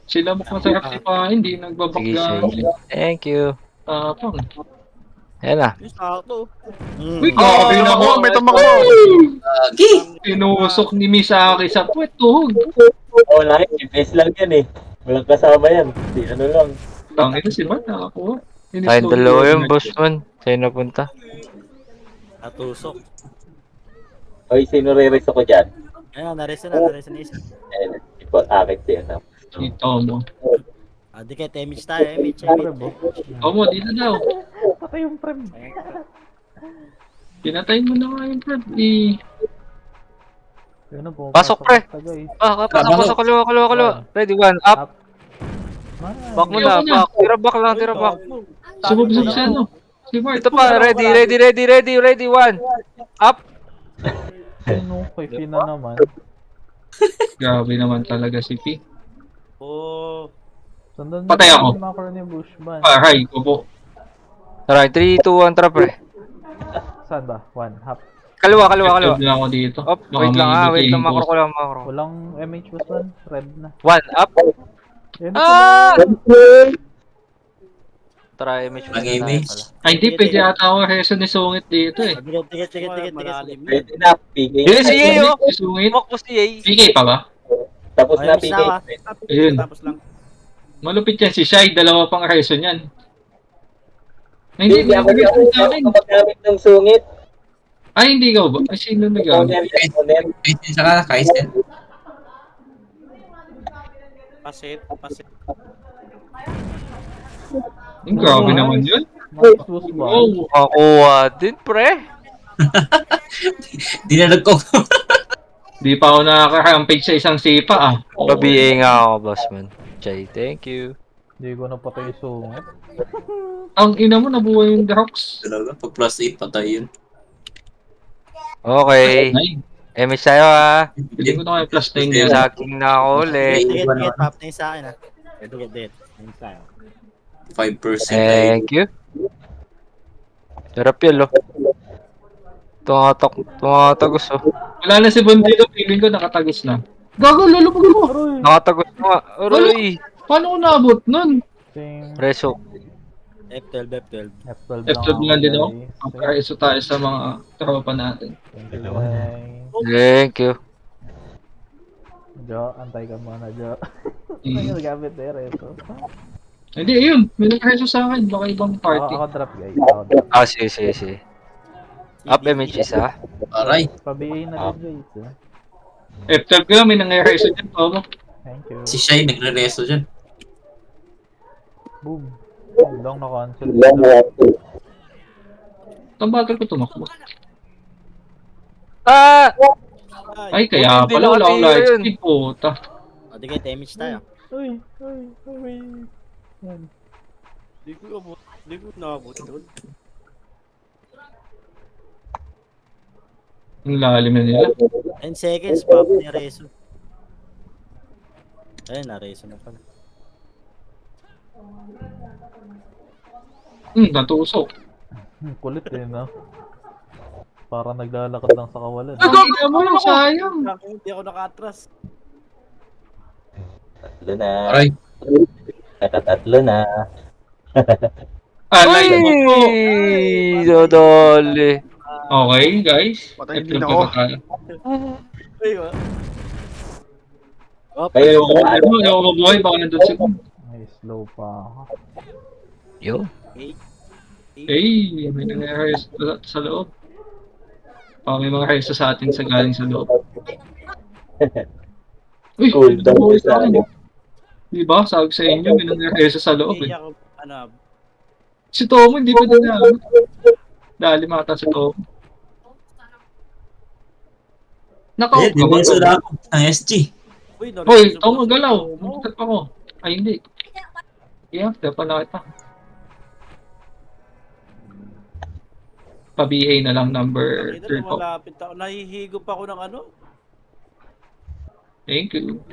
Sila mo masarap si pa, hindi Sige, nagbabakla. sige. Thank you. Tapang. Ayan na. Yung sakto. Uy, grabe May naman. tumakbo, may tumakbo. Lagi. Tinusok ni Misaki sa puwet, tuhog. oh, lahat, base lang yan eh. Walang kasama yan. Di ano lang. Tangin na si Ban, nakakuha. Tayong dalawa yung boss man. Sa'yo napunta. Natusok. Oy, sino re-race ako dyan? Ayun, nareso na isa. Eh, ipot akin si ano. Ito mo. Ah, dikit. Emis tayo. Emis. Tomo, dito daw. Patay yung prem. Pinatay mo na nga yung Fred. Eh. Yun na po. Pasok, pre. Guys. Pasok, kaliwa. Ready, one, up. Back mo na, back. Tira back. Subog siya, ano? Si Bart. Ito pa, ready, one. Up. Ano, kay Fina naman. Grabe naman talaga si P. Oh, Sundan Patay ako. yung macro ni Bushman. Aray ko po. Tara, 3, 2, 1, tara pre. Saan ba? One, half. Kaliwa, kaliwa, kaliwa. Eptab lang ako dito. Op, Baka wait lang may wait lang, iba makro ko lang, makro. Walang MH Bushman. Red na. 1, up. Yan Ah! Tara, image mo Mag-image. na tayo pala. Ay, hindi. Pwede ata ako reso ni Sungit dito eh. Dikit. malalim yan. Pwede na, PK. Yes, Si yeah, yo. Si Sungit. Tumakbo si Yay. PK pa ba? Tapos na, Ay, PK. miss na, Ayun. Tapos lang. Malupit yan si Shai. Dalawa pang reso niyan. Ay, Hindi, hindi. ako Hindi sa akin. magamit ng sungit. Ay, hindi ka ba? Ay, sino nag-gamit? Owner yan, owner. Wait, saka Kaizen. Pasit. Ang grabe naman yun. Max Bushman. Oh, Makuha din, pre. Dinalag ko. di pa ako nakaka-rampage sa isang sipa ah. Babiye nga ako, boss man. Jay, thank you. Hindi ko napatay yung sungit. Ang ina mo, nabuhay yung Drox. Talaga, pag plus 8, patay yun. Okay. Ay, MS tayo ha. hindi ko na kayo plus 9 Hindi yan. sa akin na ako ulit. Dikit, pop na yung sa akin, ha. Dikit. Ayun tayo. 5% ay Thank you. Sarap yan, lo. Tumatagos, oh. Wala na si Bondido, feeling ko nakatagos na. Gago, lulubog mo! Nakatagos na nga. Aroy! Paano ko naabot nun? Same. Preso. F12. F12 F12 lang din ako. guys. Magkaiso tayo sa mga tropa natin. Thank you, guys. Thank you. Jo, antay ka muna, Jo. Ano yung gamit there, ito? Hindi, ayun. May nagkaiso sa akin. Baka ibang party. Ako drop, guys. Ako drop. Ah, sige. Up image isa. aray. Pabiyahin na din, guys. F12 ko lang, may nangyayaso dyan. Tomo. Thank you. Si Shai nagre-reso dyan. Boom. Long na cancel. Ang bagal ko tumakbo. Ah! Ay, kaya Hindi pala wala akong nakatira light yun. speed. Puta. O, dikit, image tayo. Uy. Yan. Di ko naabot doon. Ang lalim na nila. 10 seconds, pop na yung reso. Ayun, na-reso na pala. Natusok. Kulit eh, no? Parang naglalakad lang sa kawalan. Nagkakaya mo lang, sayang. Hindi ako nakatras. Tatlo na. Aray. Tatlo na. Alay mo po. Uy! Dodole. Okay, guys. Patay F12 din pa ako. ba tayo? Ay, wa. Op, Kayo, Ayaw ko mabuhay. Baka nandun si Ay, slow pa ako. Yo. Hey, may nangyayari sa loob. Baka may mga reso sa atin sa galing sa loob. Uy, Cool down nabuhay sa sa akin. Diba? Sabi sa inyo, may nangyayari sa loob Hindi eh. ako, Si Tomo, hindi pa din na. Dali mata si Tomo. Naka-off Ayan, ka ba? dimenso na ako. Ang SG. Hoy, Tomo, galaw. Magtap ako. Ay, hindi. Yeah, dapat na kita. Pa-BA na lang number 3 po. Malapit ako. Nahihigop ako ng ano. Thank you.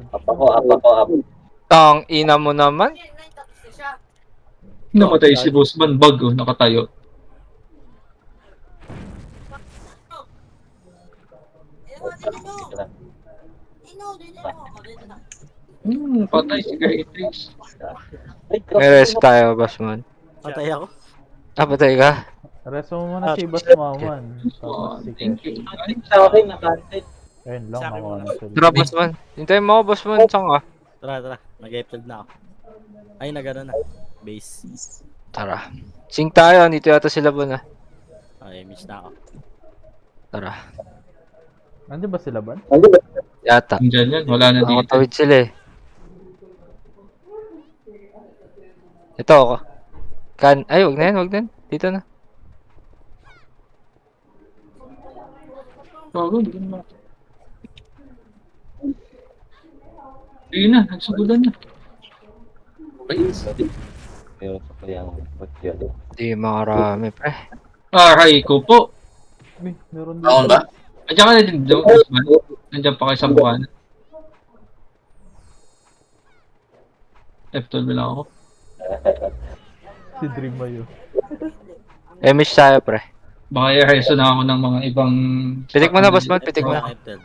up ako. Tang ina mo naman. Namatay si Boss Van Bag, oh, nakatayo. Patay si Gaitrix. May rest tayo, boss man. patay ako. Ah, patay ka? Reso mo muna si Bas Maman. Tapos si Thank Keshi. you. Sa akin, nakanted. Ayun lang, Sa akin muna. nakancel. Tara, boss man. Hintayin mo ako, boss man. Saan ka? Tara. Mag-F12 na ako. Ay, nagano na. Base. Tara. Sing tayo. Dito yata sila ba na? Ay, image na ako. Tara. Nandiyan ba sila ba? Yata. Andyan yan, wala na dito. Nakatawid sila eh. Ito ako. Ay, wag na yan. Dito na. Bago, hindi ko naman. Ayun na, nagsugulan na. Meron sa kaya mag-yun. Di makarami, pre. Aray ko po. Uy, meron din. Ako ba? Andiyan ka na din, Boss Man. Nandiyan pa kayo sa buwan. F12 lang ako. Si Dream Mayo. Emish tayo, pre. Baka i-reso na ako ng mga ibang... Pitik mo na, boss man. Pitik mo. F12.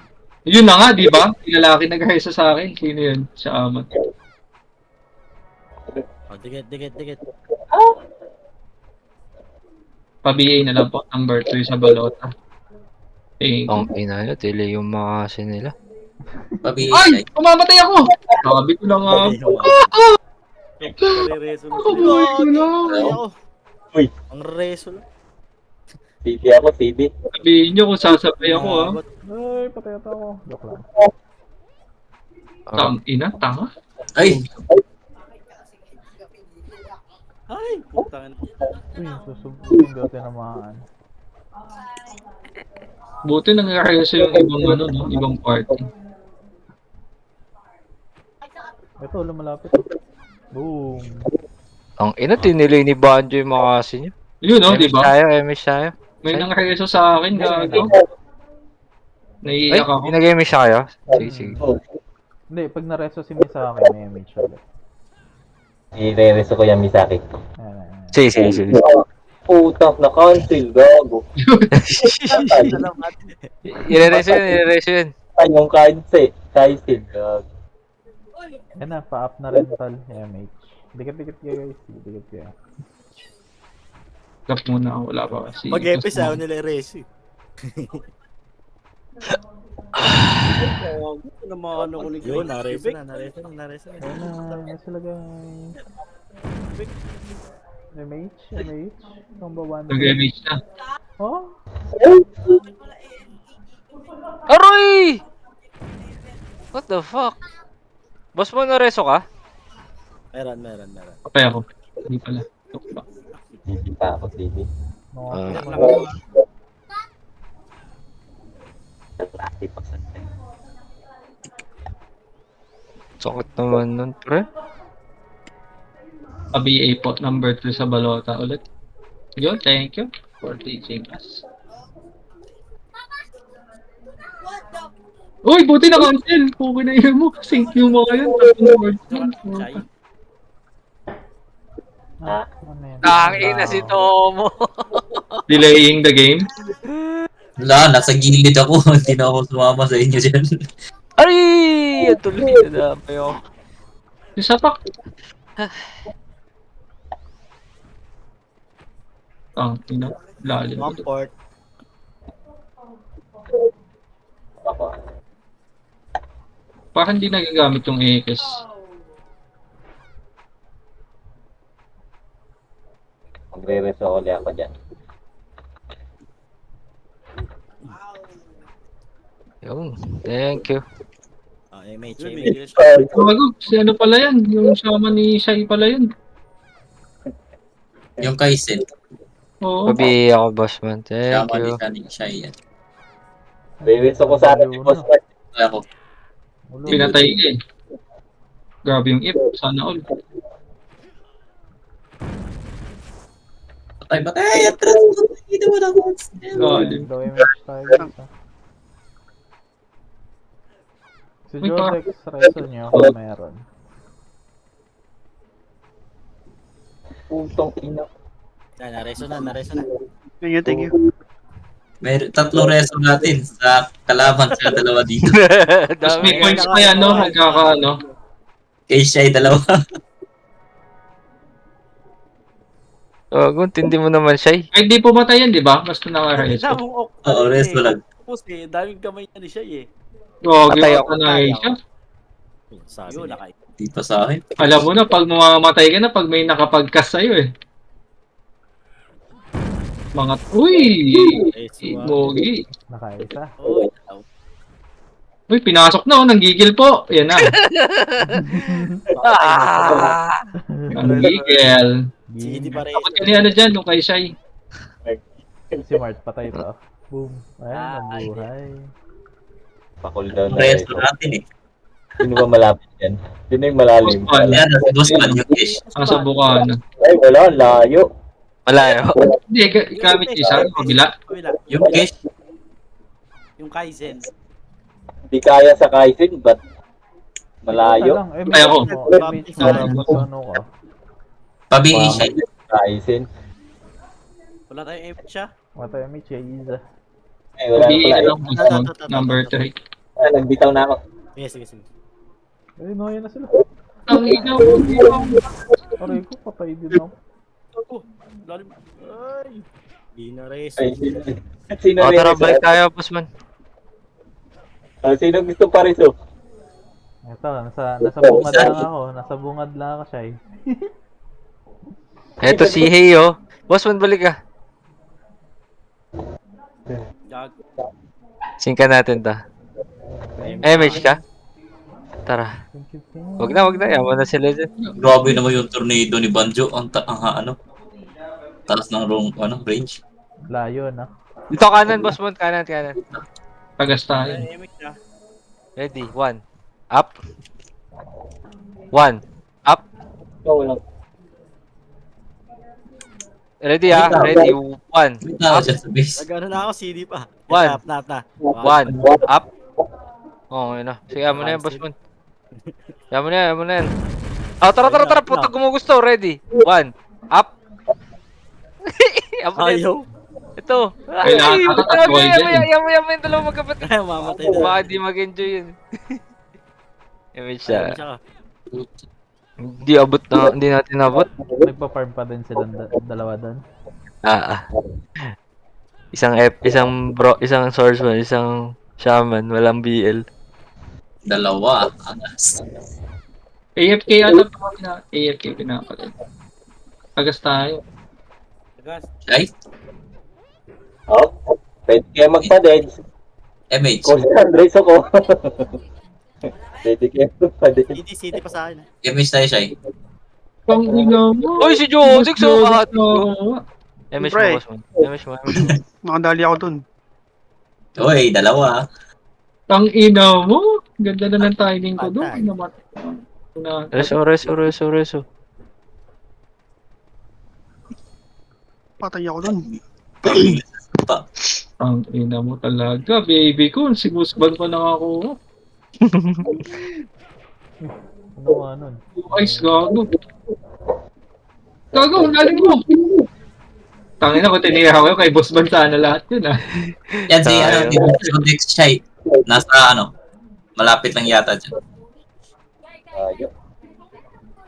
Yun na nga, di ba? Yung lalaki nag-reso sa akin. Sino yun? Sa amat. Oh, dikit. Pa-BA na lang po. Number 2 sa balota. Thank you. Ang ina nyo, tili yung mga kasi nila. Pabi. Ay! Kumamatay ako! Sabi ko lang nga. Nare-reso na Ako sila. boy ko lang. Ay, ako. Uy. Ang reso lang. CB ako, CB. Sabihin nyo kung sasabay ako ha. Ay, patay ata ako. Joke lang. Tang ina, tanga. Ay! Ay, putang. Uy, susubok daw tinamaan. Buti nang-reso yung ibang ano, no? Ibang party. Ito, lumalapit. Boom. Ang ina, tinili ni Banjo yung mga kasi nyo. Yun no, di Emish ba? tayo, emish tayo. May nang-reso sa akin, gago. Ay, Naiiyak ako. pinag-emish kayo? Sige, sige. Hindi, pag nareso si Misaki, may image ulit. I-re-reso ko yung Misaki. Ayan. Sige, sige, sige. Putang na-cancel, gago. Salamat. Irereso yun, irereso yun. Ay, yung cancel, gago. Yan na, pa-up na rental. MH. Dikit-dikit kayo guys. Dikit kayo. Gap muna ako, wala pa kasi. Pag-epis ayaw nila reso. Naman ako ni Yun, nareso na. Ayan na sila guys. MH. Number 1. Nag-MH na. Oh? Aroy! What the fuck? Boss mo, nareso ka? Meron. Patay ako. Hindi pala. Joke lang. CB pa ako, CB. Sakit naman nun, pre. Pa-BA po, number 3 sa balota ulit. Yun, thank you for teaching us. Uy, buti na cancel. Okay na yun mo. Sync yung mga yun. Tatlong words yun. Chay. Ano yan? Ang ina si Tomo. Delaying the game. Wala, nasa gilid ako. Hindi na ako sumama sa inyo dyan. Ay! Tuloy na dami ako. Isa pa. Ina. Lalim. One port. Parang hindi nagagamit yung AKS. Magre-reso ulit ako dyan. Yun, thank you. MH. Yun, may gilis siya. Bago, si ano pala yan? Yung sama ni Shai pala yun. Yung Kaizen. Oo. Pabi ako, boss man. Thank Tama you. ni siya yan. Re-reso ko sana si Boss Mark. Ako. Pinatay ka eh. Grabe yung if. Sana all. Patay. Atras mo. Hindi mo na ako. Lalim. Daw image tayo guys. Si Uy, Jodex, reso niyo kung meron. Putong ina. Nareso na. Thank you. May tatlong reso natin sa kalaban sa dalawa dito. Tapos may points pa yan, no? Nagkaka, ano? Kay siya ay dalawa. Oh, tindi mo naman siya. Ay, di pumatay yan, di ba? Basta naka-reso. Oo, reso lang. Tapos eh, daming kamay niya ni siya eh. Oo, Patay ginawa ako. na siya. Sabi Yun, niya. Di pa sa akin. Alam mo na, pag mamamatay ka na, pag may nakapag-cast sa'yo eh. Mga, uy! Bogi. Nakaisa. Oh, Uy, pinasok na, oh, nanggigil po. Yan na. Nanggigil. CD pa rin. Kapag yan ano dyan, nung kay Shai. Si Mart, patay to. Boom. Ayan, nabuhay. Pa-cooldown na Reso reso. natin eh. Sino ba malapit yan? Sino yung malalim? Boss Yan, boss man yung ish. Nasa Bukana. Ay, wala. Layo. Malayo. Hindi, gamit isa, kabila. kabila. Yung ish. Yung Kaizen. Hindi kaya sa Kaizen, but Malayo. Lang, eh, Ay, ako. image mo, tapos ano ka. Pabi siya. Ryzen. Wala tayong aim siya. Mata image, Isa. Eh, wala na Sabihin pala na eh. lang Bosman. Number 3. Ah, nagbitaw na ako. Sige, sige, sige. Eh, no, yun na sila. Ang ina mo. Aray ko, patay din ako. Ako. Lalim. Ay. Di na race. Ay, sino O, rin? tara, balik tayo, bossman. Sino gusto pa rin so? Ito, nasa bungad lang ako. Nasa bungad lang ako, Shy. Eto si Hey, oh. Bossman, balik ka. Jag. Singka natin ta. Image ka? Tara. Wag na, yaman na sila dyan. Grabe naman yung tornado ni Banjo. Ano? Taas ng range. Layo na. Dito kanan, bossman, kanan. Tagas tayo. Ay, aim siya. Ready, 1. Up. 1. Up. Ikaw lang. Ready, ah. Ready, 1. May tao siya sa base. Nag-ano na ako, CD pa. One. Na. 1. Up. Oh, yun na. Sige, mo na yan, bossman. Mo na yan. Oh, tara. Puto kung mo gusto. Ready. 1. Up. Amo na yan. Ayaw. Ito. Kailangan tatatloy dyan. Yaman yung dalawang magkapatid. Ay, mamatay na. Baka di mag-enjoy yun. Image Ayaw siya. siya. Hindi natin abot. Nagpa-farm pa din silang dalawa doon. Isang swordsman, isang shaman, walang BL. Dalawa. Anas. AFK ata pa AFK pinapalit. Tagas tayo. Tagas. Ay, Oh, pwede kayo magpa-dead. MH. Kung saan race ako. Pwede kayo magpa-dead. CD pa sa akin. MH tayo siya. Pang ina mo. Uy, si Jodix! So, kahat Oo. Image Pre. mo, bossman. Image mo. Nakadali ako dun. Uy, dalawa. Pang ina mo. Ganda na ng timing ko doon. Patay. Namatay. Reso. Patay ako dun. Ang ina mo talaga, baby ko. Si Musbal pa nakakuha. Ano nga nun? Ice, gago. Gago, nalig mo. Tangin na ko, tinira ko kay Boss Ban sana lahat yun ah. Yan si Tayo. Dex siya. Nasa malapit lang yata dyan. Ayun.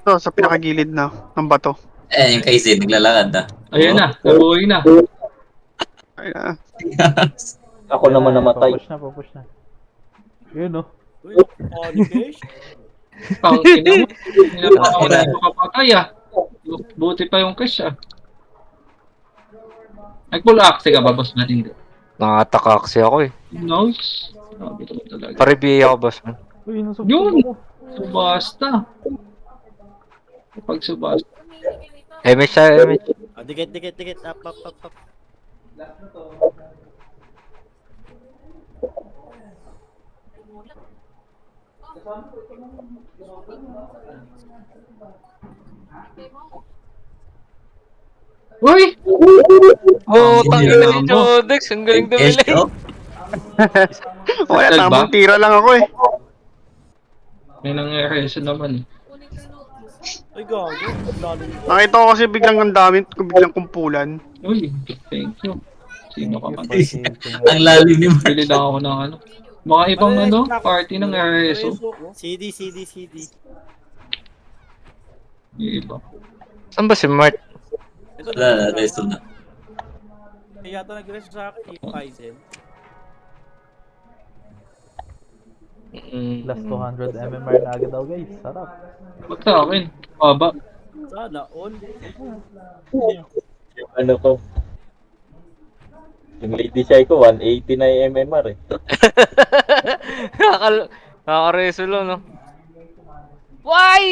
Ito, sa pinakagilid na ng bato. Yung kay Zed, naglalakad na. Ayun na, nabuhay na. Ay, ah. Ako naman namatay. Papush na. Yun, oh. Uy, Onigesh. Ang ina mo. Pinapakawa na yung kapatay ah. Buti pa yung cash ah. Nag-pull axe ka ba, Boss Ban? Hindi. Nakataka kasi ako eh. Nice. Sabi ko talaga. Pare-BA ako, bossman. Uy, nasa Yun! ko. Subasta. Kapag subasta. Image tayo, image. Oh, dikit. Up. Uy! Oh, Ang tangin na ganda si mo. Jodex. Ang galing Yes, dumili. oh. Wala, Diba? tamang tira lang ako eh. May nangyari sa naman eh. Ay, gago. Lalim. Nakita ko kasi biglang ang dami, biglang kumpulan. Uy, thank you. Sino ka man? Ang lalim ni Mark. Bili lang ako ng ano. Mga ibang ano, party ng RSO. CD. Yung iba. Saan ba si Mart? Ito Wala, resto na. Kaya yata nag-resto sa akin, yung Kaizen. Plus 200 MMR na agad daw, guys. Sarap. Ba't sa akin? Baba. Sana all. Yung ano ko. Yung lady shy ko, 180 na yung MMR eh. Nakakareso lang, no? Why?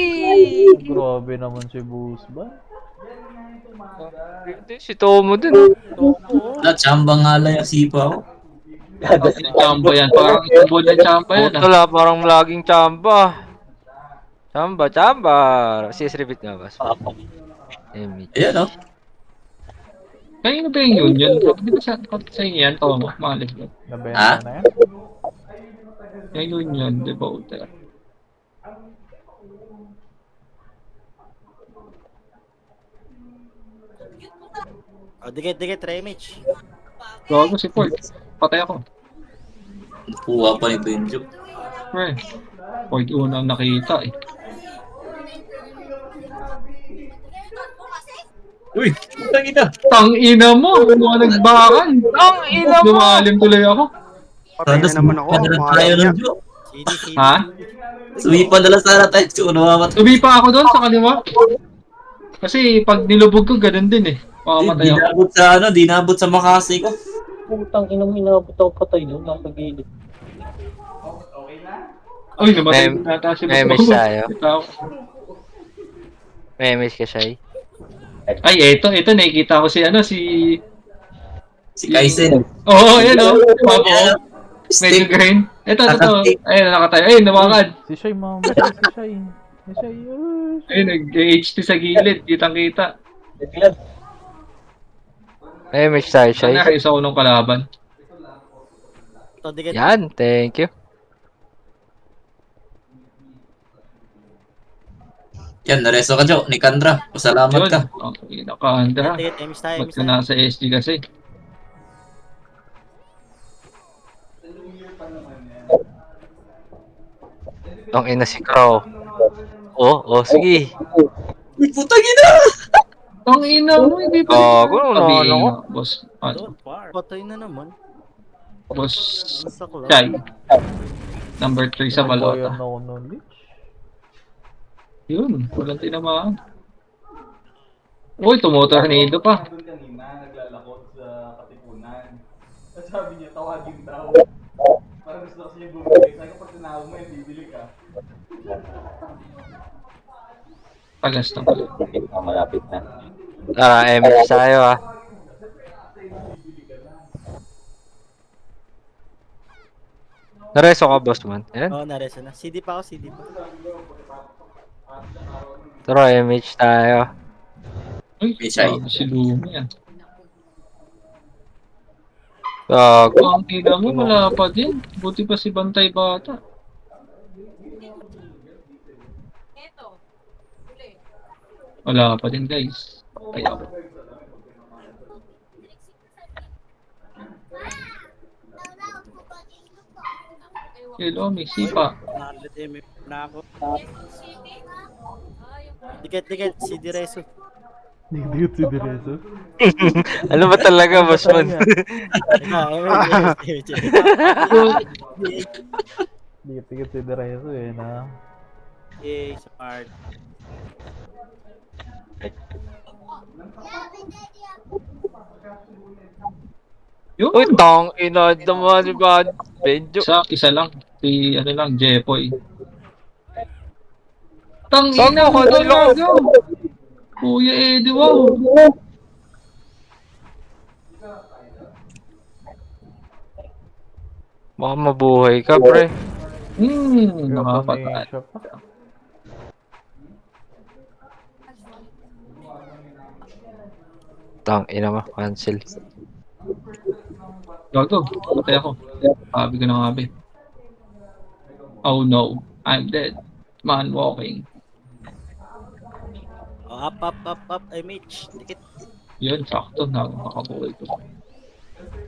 Grabe naman si Boss ba? Si Tomo din. Wala, tsamba nga lang yung sipa ko. Chamba yan. Parang isang buwan ng chamba yan ah. Wala, parang laging chamba. Chamba. CS repeat nga ba? Image. Ayan, oh. Kanino ba yung union? Di ba sa inyo yan? Tomo, malis mo. Nabenta na yan? Yung union, di ba? Uta. Oh, dikit, Remage. Gago si Ford. Patay ako. Kuha pa ni Benjo. Pre. Ford unang nakita eh. Uy, putang ina. Tang ina mo! Mga nagbakan! Ang ina mo! Lumalim tuloy ako. Patay na naman ako. Tayo Pangalan niya. ng Jo. CD. Ha? Sumipan na lang sana tayo. Jo, namamatay. Tubi pa ako doon sa kaliwa. Kasi pag nilubog ko, ganun din eh. Makamatay Di ako. nabot sa ano, di nabot sa Makasi ko. Putang ina mo, inabot ako patay doon. Nasa gilid. Uy, namatay na ata si Memes tayo. Ito. Memes ka, Shai. Ay, eto, nakikita ko si ano, si... Si Kaisen. Oo, yan o. Papo. Yeah. Medyo Stick. green. Ito. Nakastig. Ayun, nakatayo. Ayun, namakad. Si Shai, mamatay si Shai. Si Shai, Ayun, nag-HT sa gilid. Kitang-kita. Naglag. Memes tayo, Shai. Sana isa ko nung kalaban. Ito, dikit. Yan, thank you. Yan, nareso ka, Jo. Ni Kandra. Pasalamat Yun. ka. Okay, naka-andra. Dikit, Emis tayo, Ba't ka nasa SG kasi? Ang ina si Crow. Oh, sige. Uy, putang ina. Ang ina mo, hindi pa. Gago, Sabihin ano ko? nga, boss. Ano? Don't far. Patay na naman. Boss. Basta ko lang. Chai. Number 3 sa balota. Bayan ako nun, Lich. Yun, walang tinamaan. Uy, tumutornado pa. Kanina, naglalakot sa Katipunan. Sabi niya, tawagin daw. Parang gusto kasi niya bumili. Sabi ko, pag tinawag mo, yung bibili ka. Tagas na pala. Malapit na. Tara, Memes tayo ah. Nareso ka, boss man. Yan. Oo, nareso na. CD pa. Tara, MH tayo. Uy, Chai. si Lumi yan. Gago. Ang ina mo, wala pa din. Buti pa si Bantay Bata. Wala pa din, guys. Kaya ako. Hello, may sipa. Nakalitim na ako. Dikit, CD Reso. Dikit si Direso. Ano ba talaga, boss man? Ikaw, Emis. Dikit si Direso eh, na. Yay, smart. Yun. Uy, tang ina naman, di ba? Benjo. Isa lang. Si ano lang, Jepoy. Tang Tang ina mo, ako, niloko. talaga. Kuya Eddie, wow. Baka mabuhay ka, pre. Nakapatay. Siya pa. Tang ina mo, cancel. Gago, patay ako. Sabi ko na nga, be. Oh no, I'm dead. Man walking. Oh, up. Emis. Dikit. Yun, sakto na. Makabuhay ko.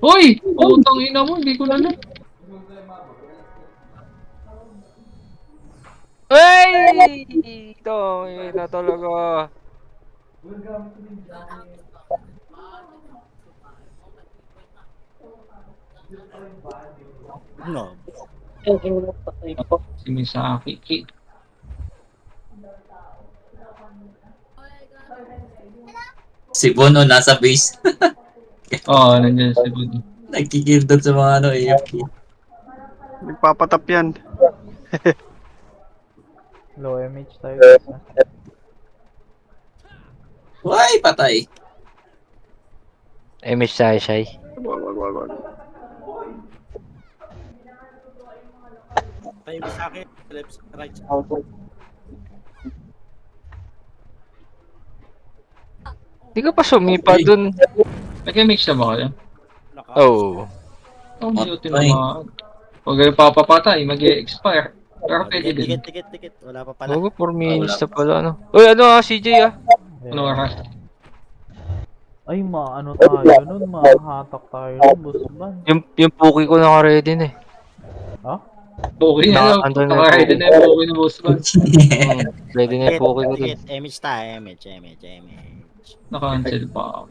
Hoy! Putang ina mo, hindi ko na lang. Uy! Tang ina talaga. No. Patay ko. Si Misaki. Si Bono nasa base. Oo, nandiyan si Bud. Nagkikill doon sa mga ano, AFK. Nagpapatap yan. Low MH tayo guys ha. Uy, patay. MH tayo, Shai. Wag. Tayo sa akin. Left, right. Hindi ka pa sumipa dun. Nag-mix na ba kayo? Naka. Oh. Oh, beauty naman. Huwag kayo papapatay, mag-expire. Pero pwede din. Dikit. Wala pa pala. Bago 4 minutes na pala, ano. Uy, ano ah, CJ ah. Ano oras? Ay, ano tayo nun? Mahahatak tayo nun, boss man. Yung Puki ko naka-ready na eh. Ha? Okay na. Andun na yung Nakaready na yung okay na boss man. Ready na yung Puki ko dun. Dikit, image tayo, image. Naka-cancel pa ako.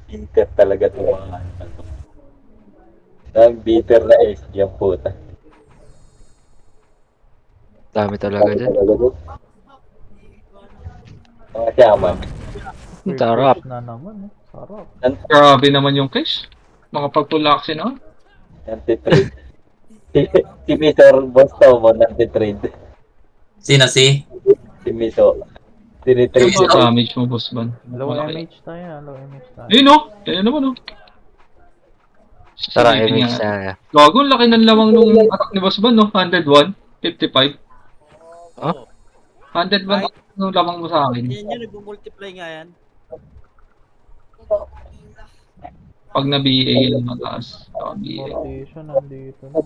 Bitter talaga ito mga ano. Ang bitter na SG ang puta. Dami talaga dyan. Mga shaman. Sarap. Na naman, eh. Sarap. Grabe naman yung cash. Makapag-pull-action na. Nanti-trade. Si Mr. Bostomo nanti-trade. Sino si? Si Miso. Ano Tinitrade ba damage mo, boss man? Low Malaki. MH tayo, low MH tayo. Ayun o. Kaya naman o. Tara, image na. Gago, laki ng lamang nung attack ni boss man, no? 101, 55. Huh? 101 nung lamang mo sa akin. Yan yun, nag-multiply nga yan. Pag na-BA yung mataas. BA. Rotation, nandito na.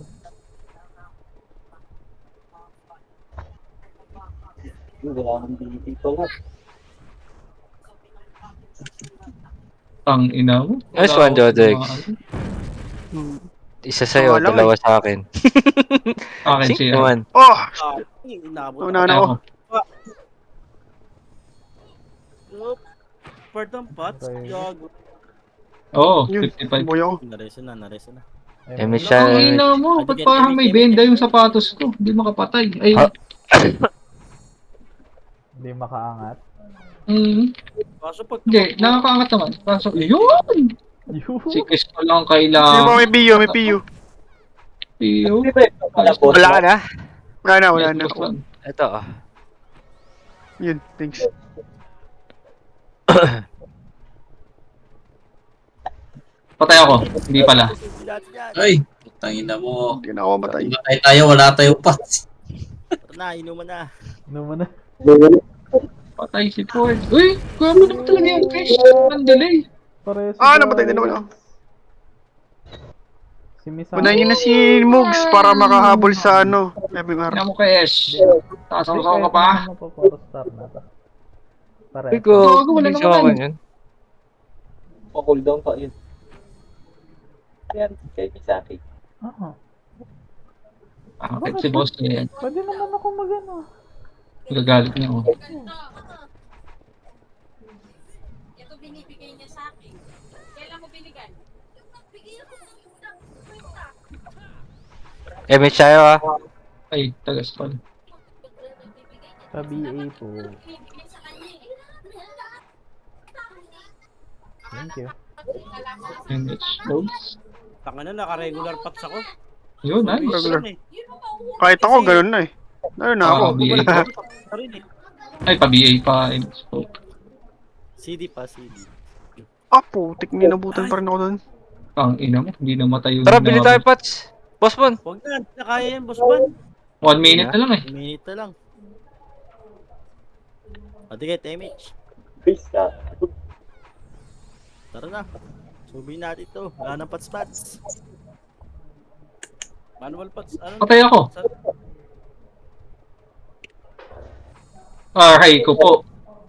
Tang ina mo. Nice one, Jodex. Isa sa'yo, Wala, dalawa sa akin. Akin Sink siya. naman. Oh! Inabot Una na ako. Pardon, Pats. Okay. Gago. Oo, Yun, 55. boy ako. Nareso na. Image siya. Ang ina mo, ba't parang may benda yung sapatos ko? Hindi makapatay. Ay, Hindi makaangat. Kaso pag hindi, nakakaangat naman. Kaso, yun! Yuhu! Si Chris pa lang Sino ba kailangan. may PU? May PU. Iyo. Wala ka na? Wala na. Ito ah. Yun, thanks. Patay ako. Hindi pala. Ay, putangin na mo. Hindi na ako mamatay. Matay tayo, wala tayo pa. Tara na, inuman na. Ano mo na? Patay si Ford. Uy, kuha mo naman talaga yung Chris. Ang delay. Pares. Namatay din naman ako. Si Misa. Unahin niyo na si Mugs para makahabol sa ano. FMR. Kaya mo kay Ash. Taas ang ka pa. Mapapapastar na to. Pares. Iko, Gago, wala hindi naman sa akin yan. yun. Pa-cooldown pa yun. Yan, kay Misaki. Ah, Bakit si boss niya yan? pwede naman ako magano. Nagagalit niya ako. Ito binibigay niya sa akin. Kailan mo binigay? Nagbigay ako ng unang kwenta. Image tayo ah. Ay, tagas pala. Sa BA po. Binibigay sa kanya eh. Thank you. Image loads. Tanga na, naka-regular Pats ako. Yun, nice. Regular. Yun eh. Kahit ako, ganun na eh. Ayun na ako. BA pa. Pats rin eh. Ay, pa-BA pa. Image po. CD pa, CD. Ah, putik. Minabutan pa rin ako doon. Ang ina mo, hindi namatay yung... Tara, bili tayo Pats. Boss Mon. Huwag na, nakaya yan, boss man. 1 minute na lang eh. Minute na lang. Dikit, image. Chris ka. Tara na. Subihin natin to. Wala ng Pats. Manual Pats. Ano? Patay ako. Aray ko po.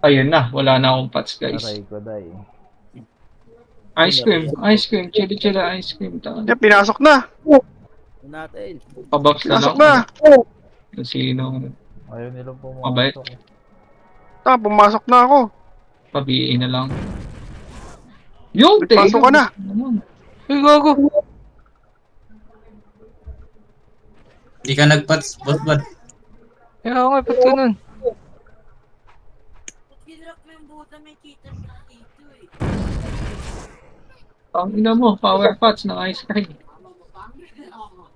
Ayun na, wala na akong pots guys. Aray ko, day. Ice cream, chili, ice cream. Yan, pinasok na. Natin. Pabox na Pinasok lang. na. Kung sino, Ayaw nilang Mabait. pumasok. Pumasok na ako. pa-BA na lang. Yung, Nagpasok ka na. Ay, gago. Hindi ka nagpats, boss man. Kaya ako nga, ba't ganun? Ginrap mo yung buta, may kita na dito eh. Ang ina mo, power pots ng ice cream.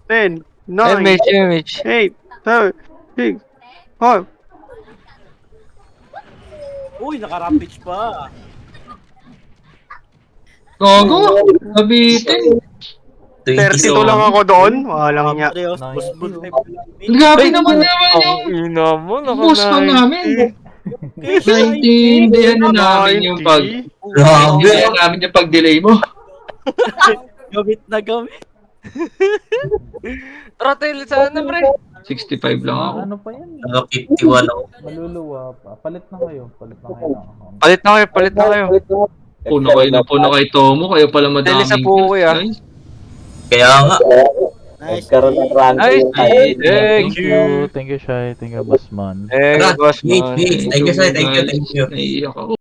10, 9, Image. 8, 7, 6, 5. Uy, naka-rampage pa. Gogo! Nabitin! 32 lang ako doon. Walang nga. Serious, boss man. Grabe naman yung Ina mo, boss pa namin. 19, hindi na namin yung pag... Grabe. Hindi na namin yung pag-delay mo. Gamit na gamit. Tara tayo sana, pre. 65 lang ako. Ano pa yan? Naka 51 ako. Maluluwa pa. Palit na kayo. Palit na kayo ng account. Palit na kayo, palit na kayo. Puno kay Tomo, kayo pala madaming Dali sa pukoy, ah. Nice. Kaya nga. Nice. Nagkaroon ng ranking. Nice, Ay, thank you. Thank you, Shai. Thank you, Bossman. Thank you, boss Wait, man. wait. Thank you, sir. Thank you, thank you. Naiiyak ako.